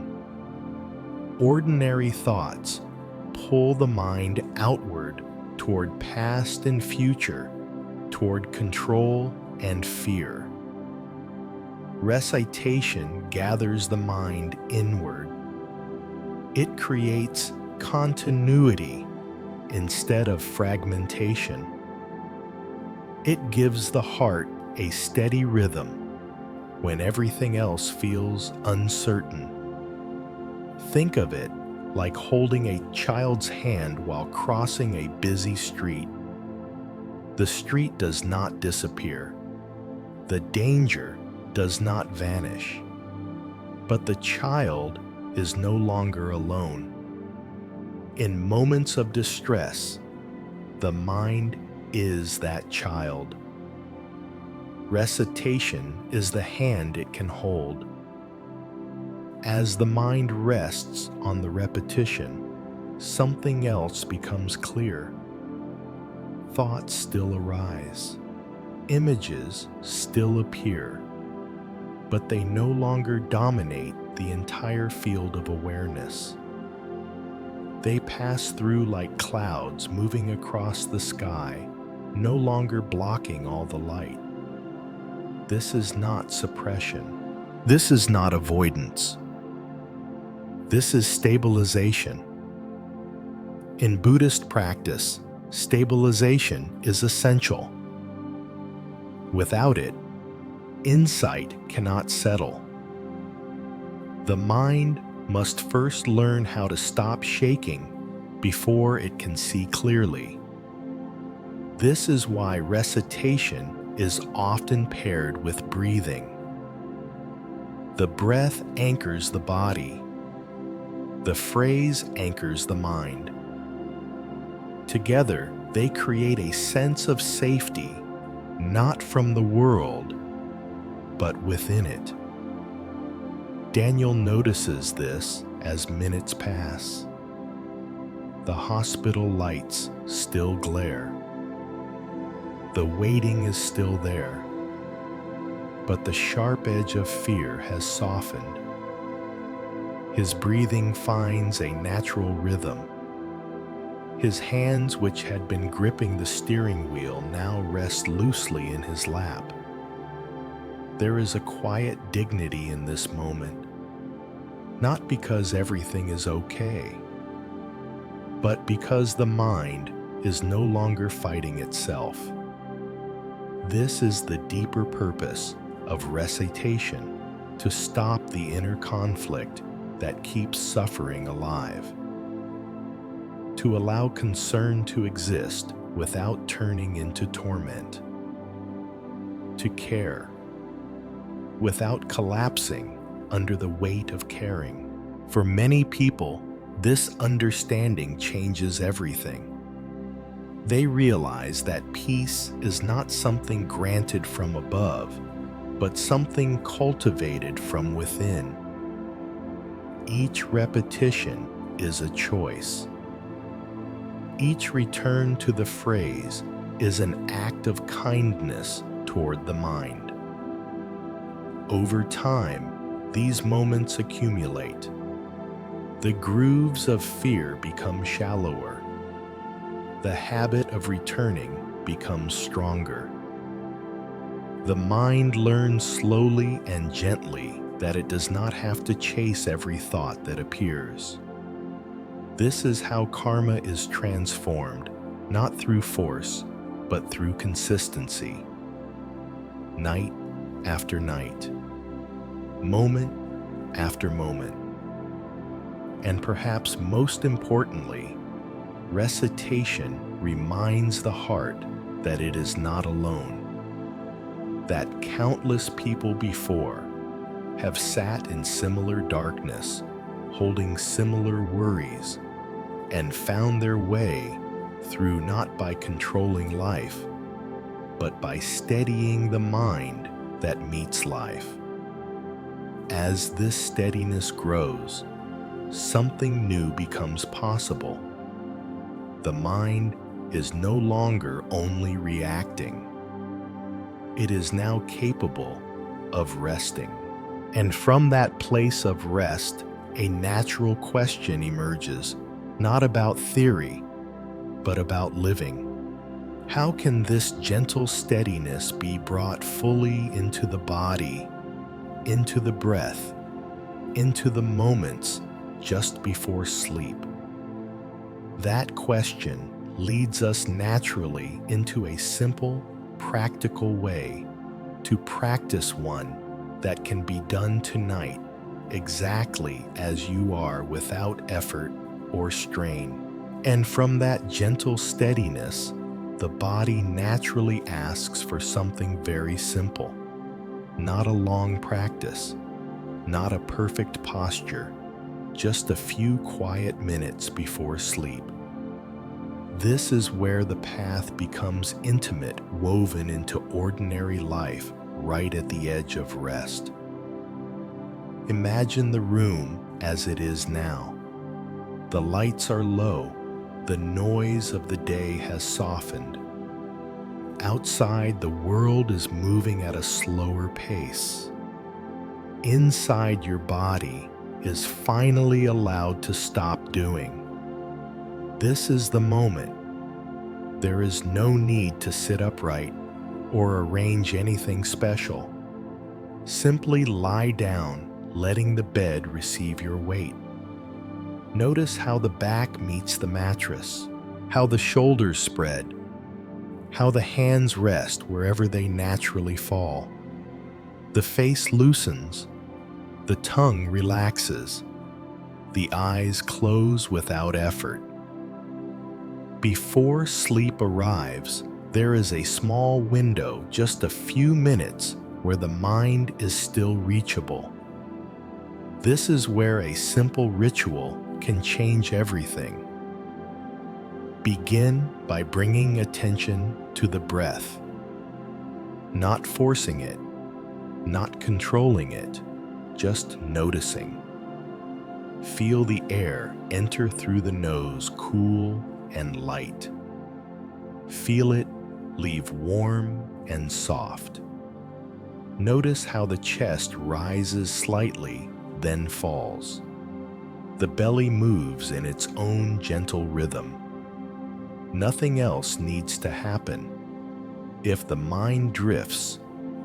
[SPEAKER 1] Ordinary thoughts pull the mind outward toward past and future, toward control and fear. Recitation gathers the mind inward. It creates continuity instead of fragmentation. It gives the heart a steady rhythm when everything else feels uncertain. Think of it like holding a child's hand while crossing a busy street. The street does not disappear. The danger does not vanish. But the child is no longer alone. In moments of distress, the mind is that child. Recitation is the hand it can hold. As the mind rests on the repetition, something else becomes clear. Thoughts still arise. Images still appear, but they no longer dominate the entire field of awareness. They pass through like clouds moving across the sky, no longer blocking all the light. This is not suppression. This is not avoidance. This is stabilization. In Buddhist practice, stabilization is essential. Without it, insight cannot settle. The mind must first learn how to stop shaking before it can see clearly. This is why recitation is often paired with breathing. The breath anchors the body. The phrase anchors the mind. Together, they create a sense of safety, not from the world, but within it. Daniel notices this as minutes pass. The hospital lights still glare. The waiting is still there, but the sharp edge of fear has softened. His breathing finds a natural rhythm. His hands, which had been gripping the steering wheel, now rest loosely in his lap. There is a quiet dignity in this moment, not because everything is okay, but because the mind is no longer fighting itself. This is the deeper purpose of recitation, to stop the inner conflict that keeps suffering alive. To allow concern to exist without turning into torment. To care without collapsing under the weight of caring. For many people, this understanding changes everything. They realize that peace is not something granted from above, but something cultivated from within. Each repetition is a choice. Each return to the phrase is an act of kindness toward the mind. Over time, these moments accumulate. The grooves of fear become shallower. The habit of returning becomes stronger. The mind learns slowly and gently that it does not have to chase every thought that appears. This is how karma is transformed, not through force, but through consistency. Night after night, moment after moment. And perhaps most importantly, recitation reminds the heart that it is not alone, that countless people before have sat in similar darkness, holding similar worries, and found their way through not by controlling life, but by steadying the mind that meets life. As this steadiness grows, something new becomes possible. The mind is no longer only reacting. It is now capable of resting. And from that place of rest, a natural question emerges, not about theory, but about living. How can this gentle steadiness be brought fully into the body, into the breath, into the moments just before sleep. That question leads us naturally into a simple, practical way to practice one that can be done tonight exactly as you are without effort or strain. And from that gentle steadiness, the body naturally asks for something very simple. Not a long practice, not a perfect posture, just a few quiet minutes before sleep. This is where the path becomes intimate, woven into ordinary life, right at the edge of rest. Imagine the room as it is now. The lights are low, the noise of the day has softened. Outside, the world is moving at a slower pace. Inside, your body is finally allowed to stop doing. This is the moment. There is no need to sit upright or arrange anything special. Simply lie down, letting the bed receive your weight. Notice how the back meets the mattress, how the shoulders spread, how the hands rest wherever they naturally fall. The face loosens, the tongue relaxes, the eyes close without effort. Before sleep arrives, there is a small window, just a few minutes, where the mind is still reachable. This is where a simple ritual can change everything. Begin by bringing attention to the breath, not forcing it, not controlling it, just noticing. Feel the air enter through the nose, cool and light. Feel it leave warm and soft. Notice how the chest rises slightly, then falls. The belly moves in its own gentle rhythm. Nothing else needs to happen. If the mind drifts,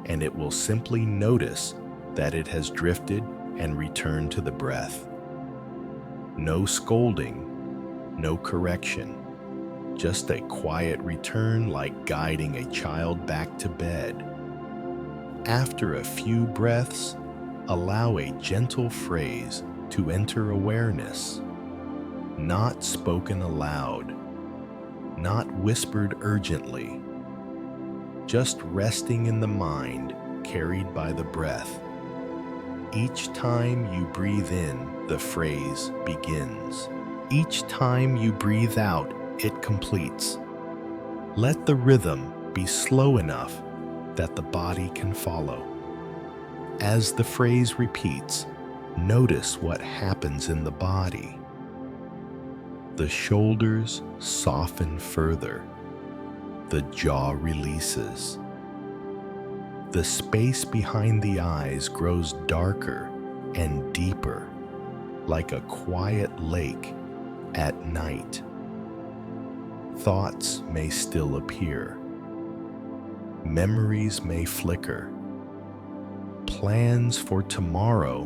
[SPEAKER 1] and it will simply notice that it has drifted and return to the breath. No scolding, no correction, just a quiet return like guiding a child back to bed. After a few breaths, allow a gentle phrase to enter awareness, not spoken aloud, not whispered urgently, just resting in the mind carried by the breath. Each time you breathe in, the phrase begins. Each time you breathe out, it completes. Let the rhythm be slow enough that the body can follow. As the phrase repeats, notice what happens in the body. The shoulders soften further. The jaw releases. The space behind the eyes grows darker and deeper, like a quiet lake at night. Thoughts may still appear. Memories may flicker. Plans for tomorrow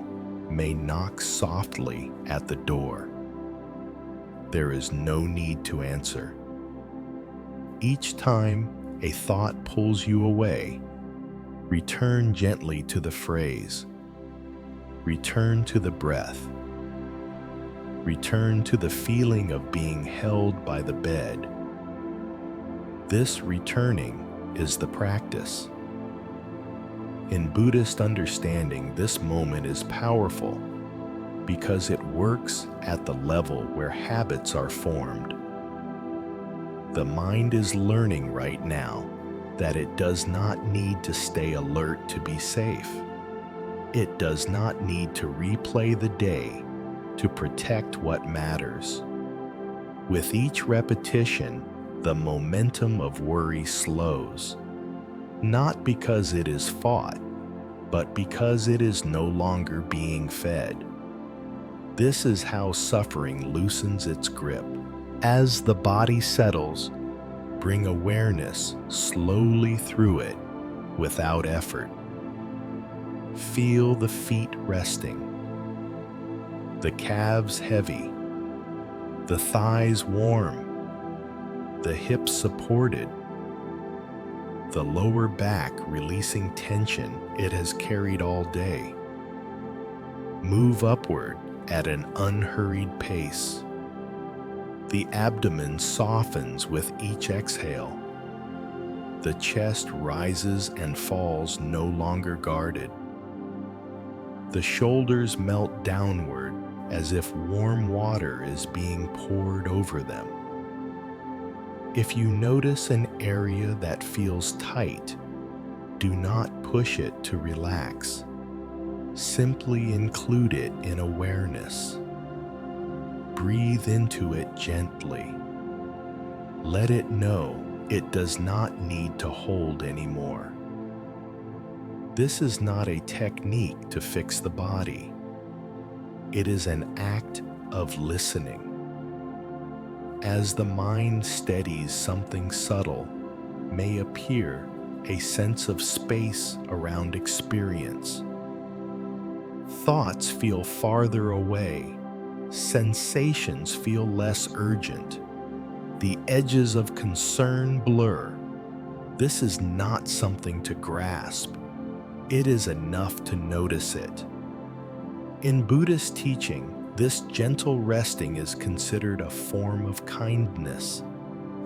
[SPEAKER 1] may knock softly at the door. There is no need to answer. Each time a thought pulls you away, return gently to the phrase. Return to the breath. Return to the feeling of being held by the bed. This returning is the practice. In Buddhist understanding, this moment is powerful because it works at the level where habits are formed. The mind is learning right now that it does not need to stay alert to be safe. It does not need to replay the day to protect what matters. With each repetition, the momentum of worry slows, not because it is fought, but because it is no longer being fed. This is how suffering loosens its grip. As the body settles, bring awareness slowly through it without effort. Feel the feet resting, the calves heavy, the thighs warm, the hips supported, the lower back releasing tension it has carried all day. Move upward at an unhurried pace. The abdomen softens with each exhale. The chest rises and falls no longer guarded. The shoulders melt downward as if warm water is being poured over them. If you notice an area that feels tight, do not push it to relax. Simply include it in awareness. Breathe into it gently. Let it know it does not need to hold anymore. This is not a technique to fix the body. It is an act of listening. As the mind steadies, something subtle may appear, a sense of space around experience. Thoughts feel farther away. Sensations feel less urgent. The edges of concern blur. This is not something to grasp. It is enough to notice it. In Buddhist teaching, this gentle resting is considered a form of kindness.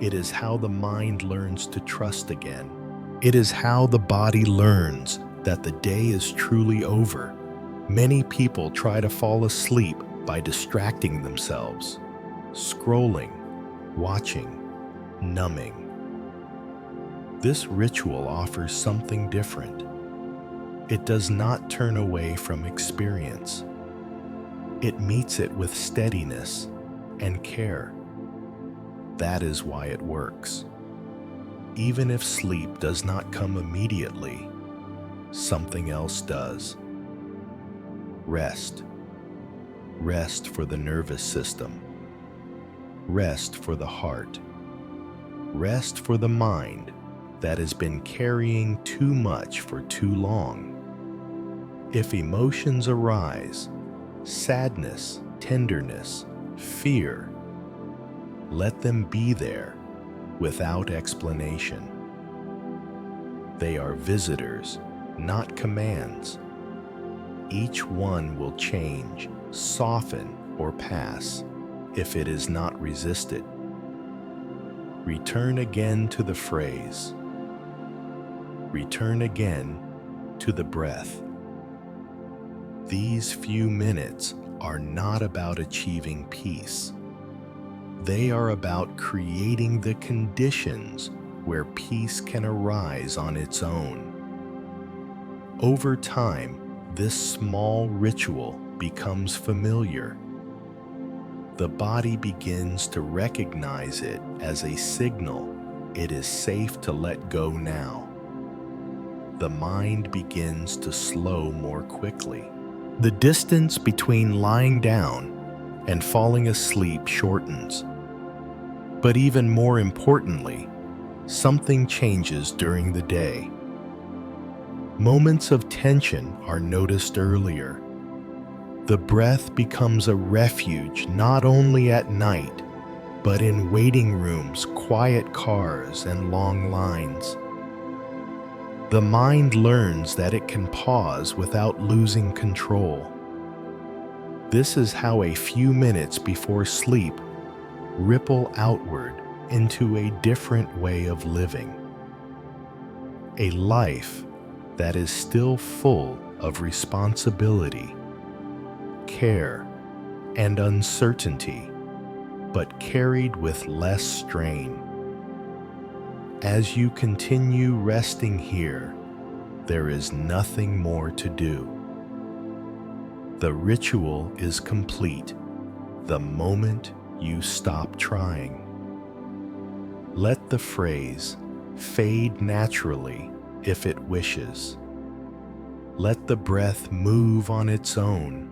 [SPEAKER 1] It is how the mind learns to trust again. It is how the body learns that the day is truly over. Many people try to fall asleep by distracting themselves, scrolling, watching, numbing. This ritual offers something different. It does not turn away from experience. It meets it with steadiness and care. That is why it works. Even if sleep does not come immediately, something else does. Rest. Rest for the nervous system. Rest for the heart. Rest for the mind that has been carrying too much for too long. If emotions arise, sadness, tenderness, fear, let them be there without explanation. They are visitors, not commands. Each one will change, soften, or pass if it is not resisted. Return again to the phrase. Return again to the breath. These few minutes are not about achieving peace. They are about creating the conditions where peace can arise on its own. Over time, this small ritual becomes familiar. The body begins to recognize it as a signal it is safe to let go now. The mind begins to slow more quickly. The distance between lying down and falling asleep shortens. But even more importantly, something changes during the day. Moments of tension are noticed earlier. The breath becomes a refuge not only at night, but in waiting rooms, quiet cars, and long lines. The mind learns that it can pause without losing control. This is how a few minutes before sleep ripple outward into a different way of living. A life that is still full of responsibility, care, and uncertainty, but carried with less strain. As you continue resting here, there is nothing more to do. The ritual is complete the moment you stop trying. Let the phrase fade naturally if it wishes. Let the breath move on its own.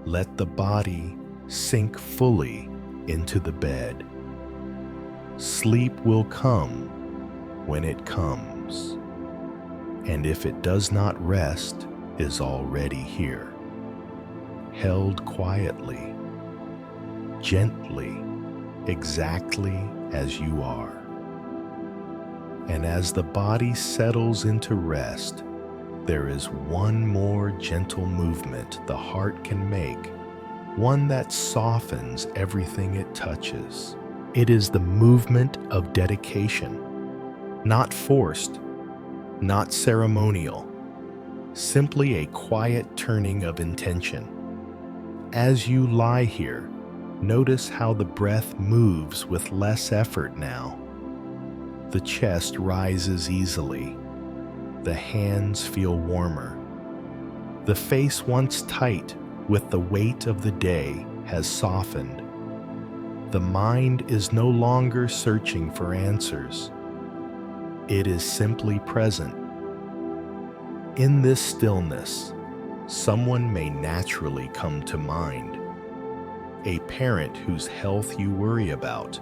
[SPEAKER 1] Let the body sink fully into the bed. Sleep will come when it comes. And if it does not rest, is already here, held quietly, gently, exactly as you are. And as the body settles into rest, there is one more gentle movement the heart can make, one that softens everything it touches. It is the movement of dedication, not forced, not ceremonial, simply a quiet turning of intention. As you lie here, notice how the breath moves with less effort now. The chest rises easily. The hands feel warmer. The face once tight with the weight of the day has softened. The mind is no longer searching for answers. It is simply present. In this stillness, someone may naturally come to mind. A parent whose health you worry about.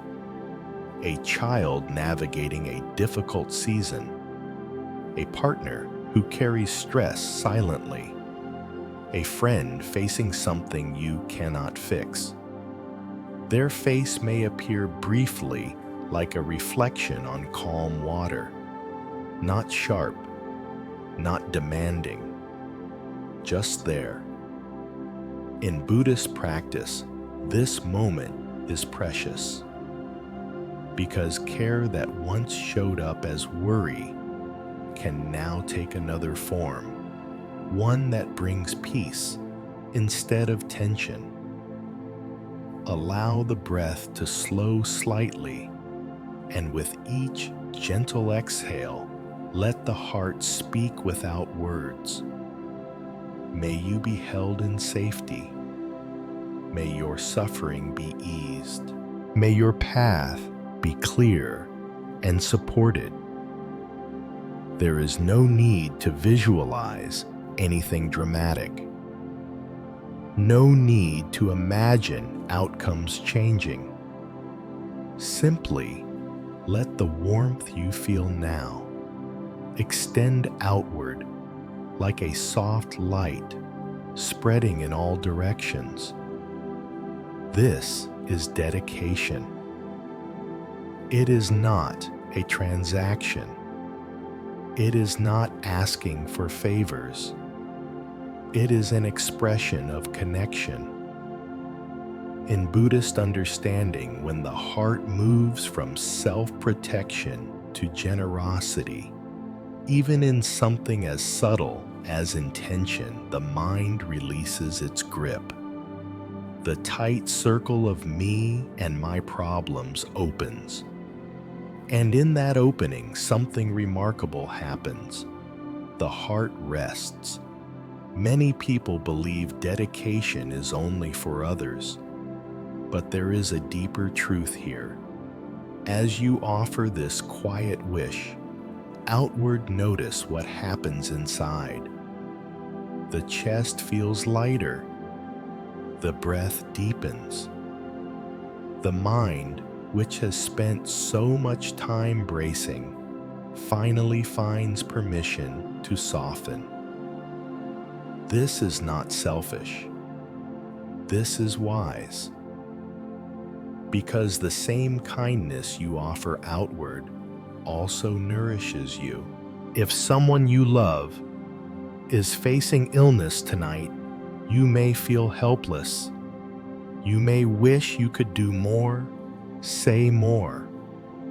[SPEAKER 1] A child navigating a difficult season. A partner who carries stress silently. A friend facing something you cannot fix. Their face may appear briefly like a reflection on calm water, not sharp, not demanding, just there. In Buddhist practice, this moment is precious, because care that once showed up as worry can now take another form, one that brings peace instead of tension. Allow the breath to slow slightly, and with each gentle exhale, let the heart speak without words. May you be held in safety. May your suffering be eased. May your path be clear and supported. There is no need to visualize anything dramatic. No need to imagine outcomes changing. Simply let the warmth you feel now extend outward like a soft light spreading in all directions. This is dedication. It is not a transaction. It is not asking for favors. It is an expression of connection. In Buddhist understanding, when the heart moves from self-protection to generosity, even in something as subtle as intention, the mind releases its grip. The tight circle of me and my problems opens. And in that opening, something remarkable happens. The heart rests. Many people believe dedication is only for others, but there is a deeper truth here. As you offer this quiet wish, outward notice what happens inside. The chest feels lighter. The breath deepens. The mind, which has spent so much time bracing, finally finds permission to soften. This is not selfish. This is wise. Because the same kindness you offer outward also nourishes you. If someone you love is facing illness tonight, you may feel helpless. You may wish you could do more, say more,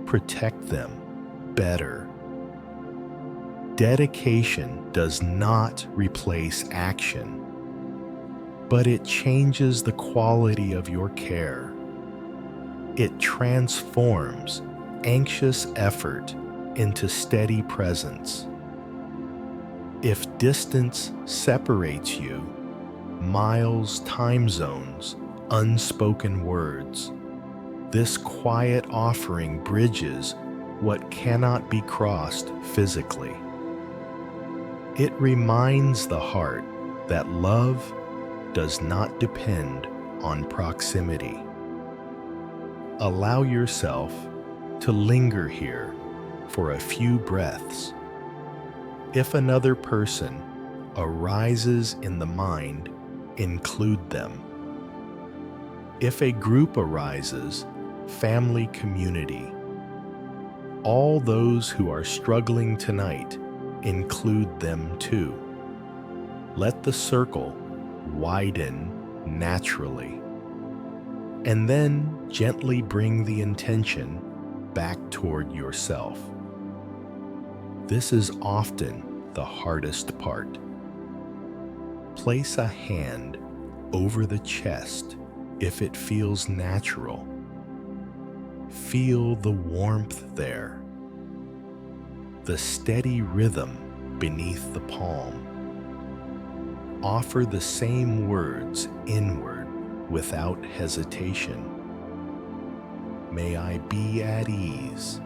[SPEAKER 1] protect them better. Dedication does not replace action, but it changes the quality of your care. It transforms anxious effort into steady presence. If distance separates you, miles, time zones, unspoken words, this quiet offering bridges what cannot be crossed physically. It reminds the heart that love does not depend on proximity. Allow yourself to linger here for a few breaths. If another person, arises in the mind, include them. If a group arises, family, community, all those who are struggling tonight, include them too. Let the circle widen naturally, and then gently bring the intention back toward yourself. This is often the hardest part. Place a hand over the chest if it feels natural. Feel the warmth there, the steady rhythm beneath the palm. Offer the same words inward without hesitation. May I be at ease.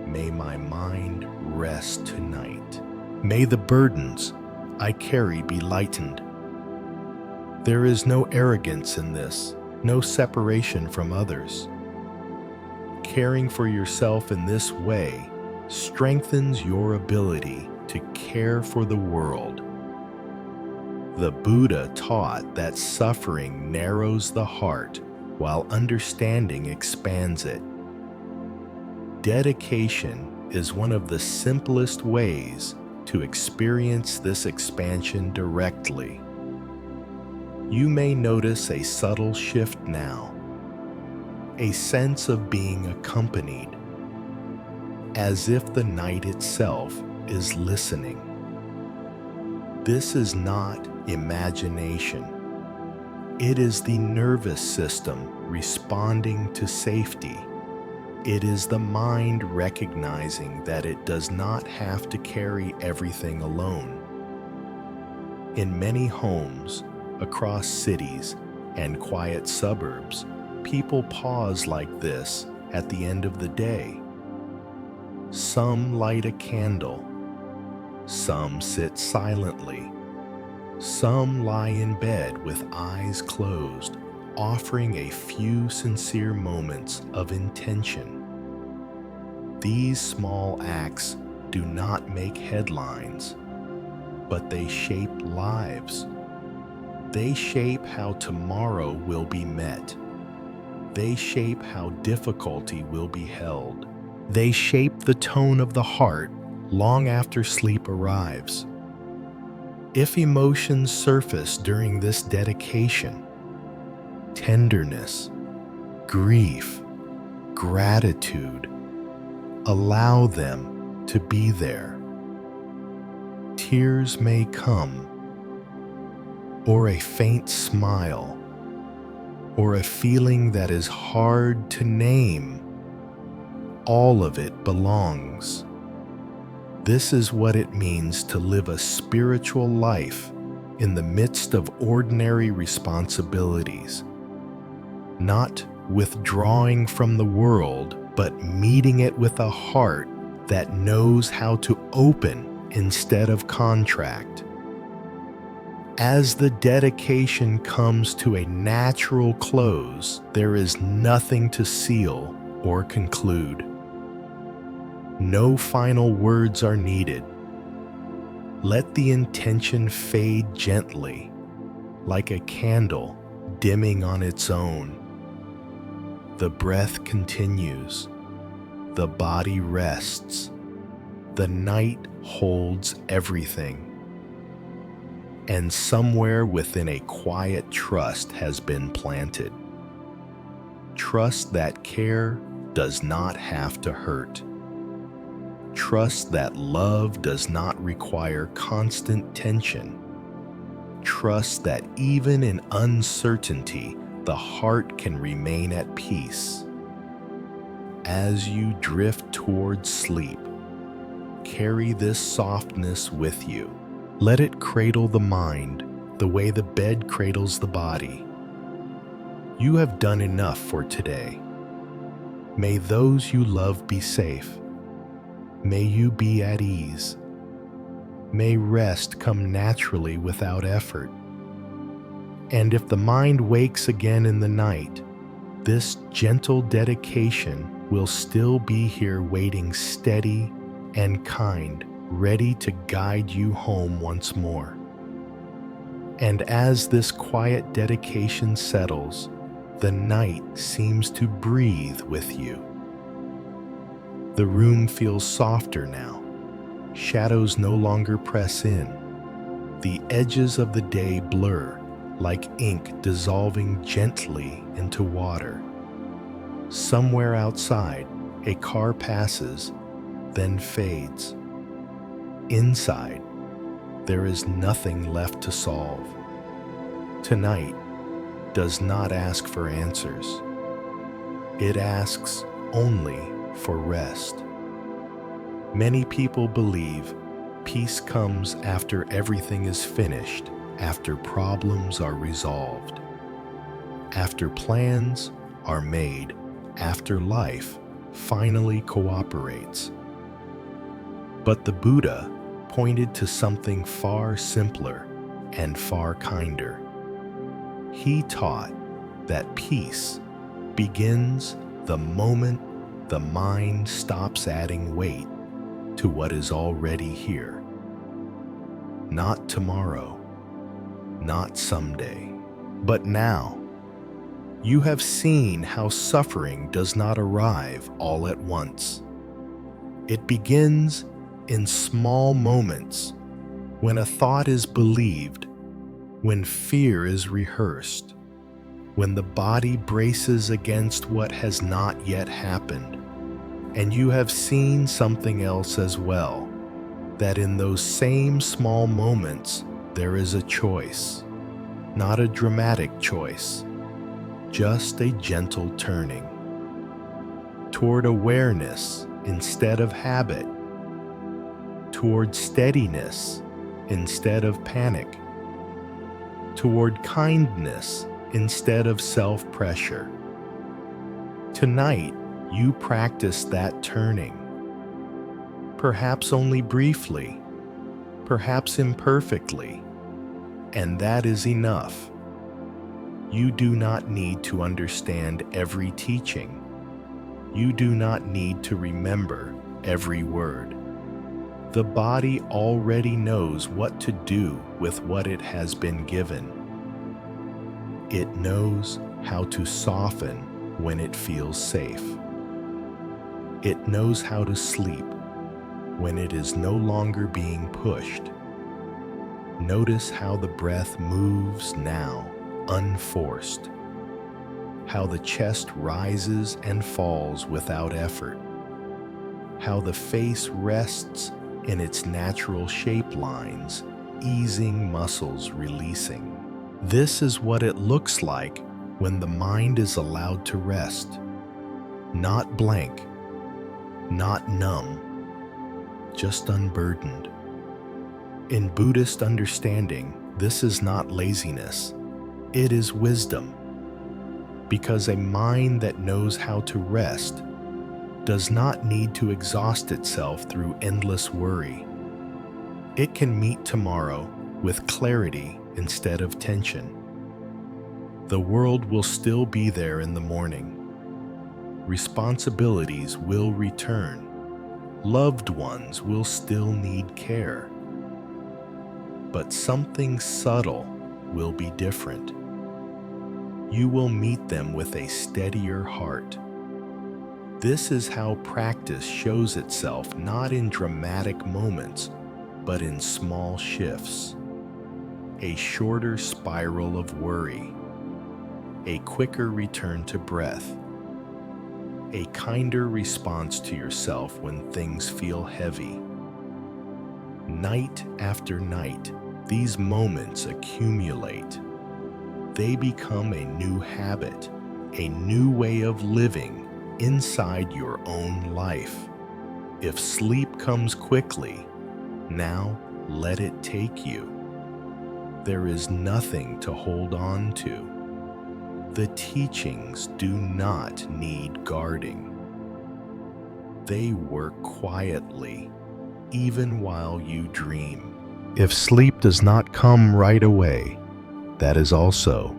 [SPEAKER 1] May my mind rest tonight. May the burdens I carry be lightened. There is no arrogance in this, no separation from others. Caring for yourself in this way strengthens your ability to care for the world. The Buddha taught that suffering narrows the heart while understanding expands it. Dedication is one of the simplest ways to experience this expansion directly. You may notice a subtle shift now, a sense of being accompanied, as if the night itself is listening. This is not imagination. It is the nervous system responding to safety. It is the mind recognizing that it does not have to carry everything alone. In many homes, across cities and quiet suburbs, people pause like this at the end of the day. Some light a candle. Some sit silently. Some lie in bed with eyes closed, offering a few sincere moments of intention. These small acts do not make headlines, but they shape lives. They shape how tomorrow will be met. They shape how difficulty will be held. They shape the tone of the heart long after sleep arrives. If emotions surface during this dedication, tenderness, grief, gratitude, allow them to be there. Tears may come, or a faint smile, or a feeling that is hard to name. All of it belongs. This is what it means to live a spiritual life in the midst of ordinary responsibilities. Not withdrawing from the world, but meeting it with a heart that knows how to open instead of contract. As the dedication comes to a natural close, there is nothing to seal or conclude. No final words are needed. Let the intention fade gently, like a candle dimming on its own. The breath continues. The body rests. The night holds everything. And somewhere within a quiet trust has been planted. Trust that care does not have to hurt. Trust that love does not require constant tension. Trust that even in uncertainty, the heart can remain at peace. As you drift towards sleep, carry this softness with you. Let it cradle the mind the way the bed cradles the body. You have done enough for today. May those you love be safe. May you be at ease. May rest come naturally without effort. And if the mind wakes again in the night, this gentle dedication will still be here waiting steady and kind, ready to guide you home once more. And as this quiet dedication settles, the night seems to breathe with you. The room feels softer now. Shadows no longer press in. The edges of the day blur, like ink dissolving gently into water. Somewhere outside, a car passes, then fades. Inside, there is nothing left to solve. Tonight does not ask for answers. It asks only for rest. Many people believe peace comes after everything is finished, after problems are resolved, after plans are made, after life finally cooperates. But the Buddha pointed to something far simpler and far kinder. He taught that peace begins the moment the mind stops adding weight to what is already here. Not tomorrow, not someday, but now. You have seen how suffering does not arrive all at once. It begins in small moments, when a thought is believed, when fear is rehearsed, when the body braces against what has not yet happened. And you have seen something else as well, that in those same small moments there is a choice, not a dramatic choice, just a gentle turning toward awareness instead of habit, toward steadiness instead of panic, toward kindness instead of self-pressure. Tonight, you practice that turning, perhaps only briefly, perhaps imperfectly, and that is enough. You do not need to understand every teaching. You do not need to remember every word. The body already knows what to do with what it has been given. It knows how to soften when it feels safe. It knows how to sleep when it is no longer being pushed. Notice how the breath moves now, unforced. How the chest rises and falls without effort. How the face rests in its natural shape lines, easing muscles releasing. This is what it looks like when the mind is allowed to rest. Not blank, not numb, just unburdened. In Buddhist understanding, this is not laziness, it is wisdom. Because a mind that knows how to rest does not need to exhaust itself through endless worry. It can meet tomorrow with clarity instead of tension. The world will still be there in the morning. Responsibilities will return. Loved ones will still need care. But something subtle will be different. You will meet them with a steadier heart. This is how practice shows itself not in dramatic moments, but in small shifts. A shorter spiral of worry, a quicker return to breath, a kinder response to yourself when things feel heavy. Night after night, these moments accumulate. They become a new habit, a new way of living inside your own life. If sleep comes quickly, now let it take you. There is nothing to hold on to. The teachings do not need guarding. They work quietly, even while you dream. If sleep does not come right away, that is also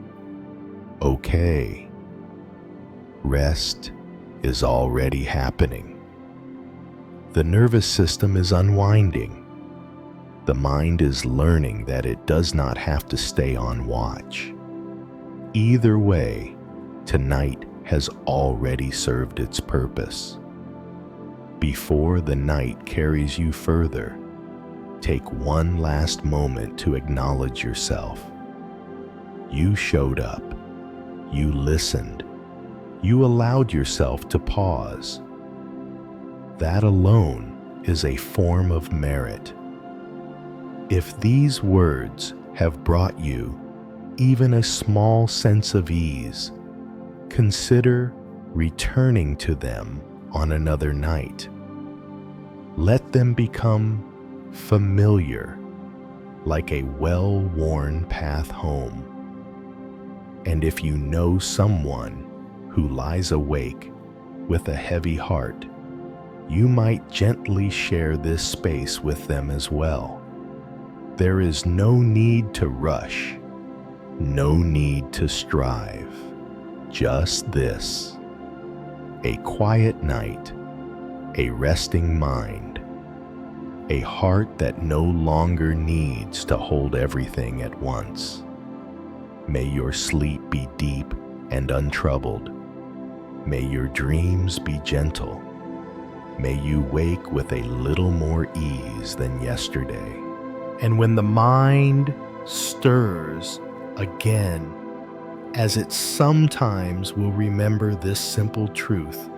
[SPEAKER 1] okay. Rest is already happening. The nervous system is unwinding. The mind is learning that it does not have to stay on watch. Either way, tonight has already served its purpose. Before the night carries you further, take one last moment to acknowledge yourself. You showed up. You listened. You allowed yourself to pause. That alone is a form of merit. If these words have brought you even a small sense of ease, consider returning to them on another night. Let them become familiar, like a well-worn path home. And if you know someone who lies awake with a heavy heart, you might gently share this space with them as well. There is no need to rush, no need to strive, just this: a quiet night, a resting mind, a heart that no longer needs to hold everything at once. May your sleep be deep and untroubled. May your dreams be gentle. May you wake with a little more ease than yesterday. And when the mind stirs again, as it sometimes will remember this simple truth,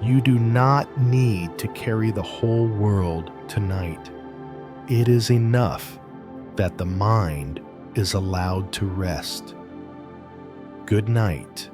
[SPEAKER 1] you do not need to carry the whole world tonight. It is enough that the mind is allowed to rest. Good night.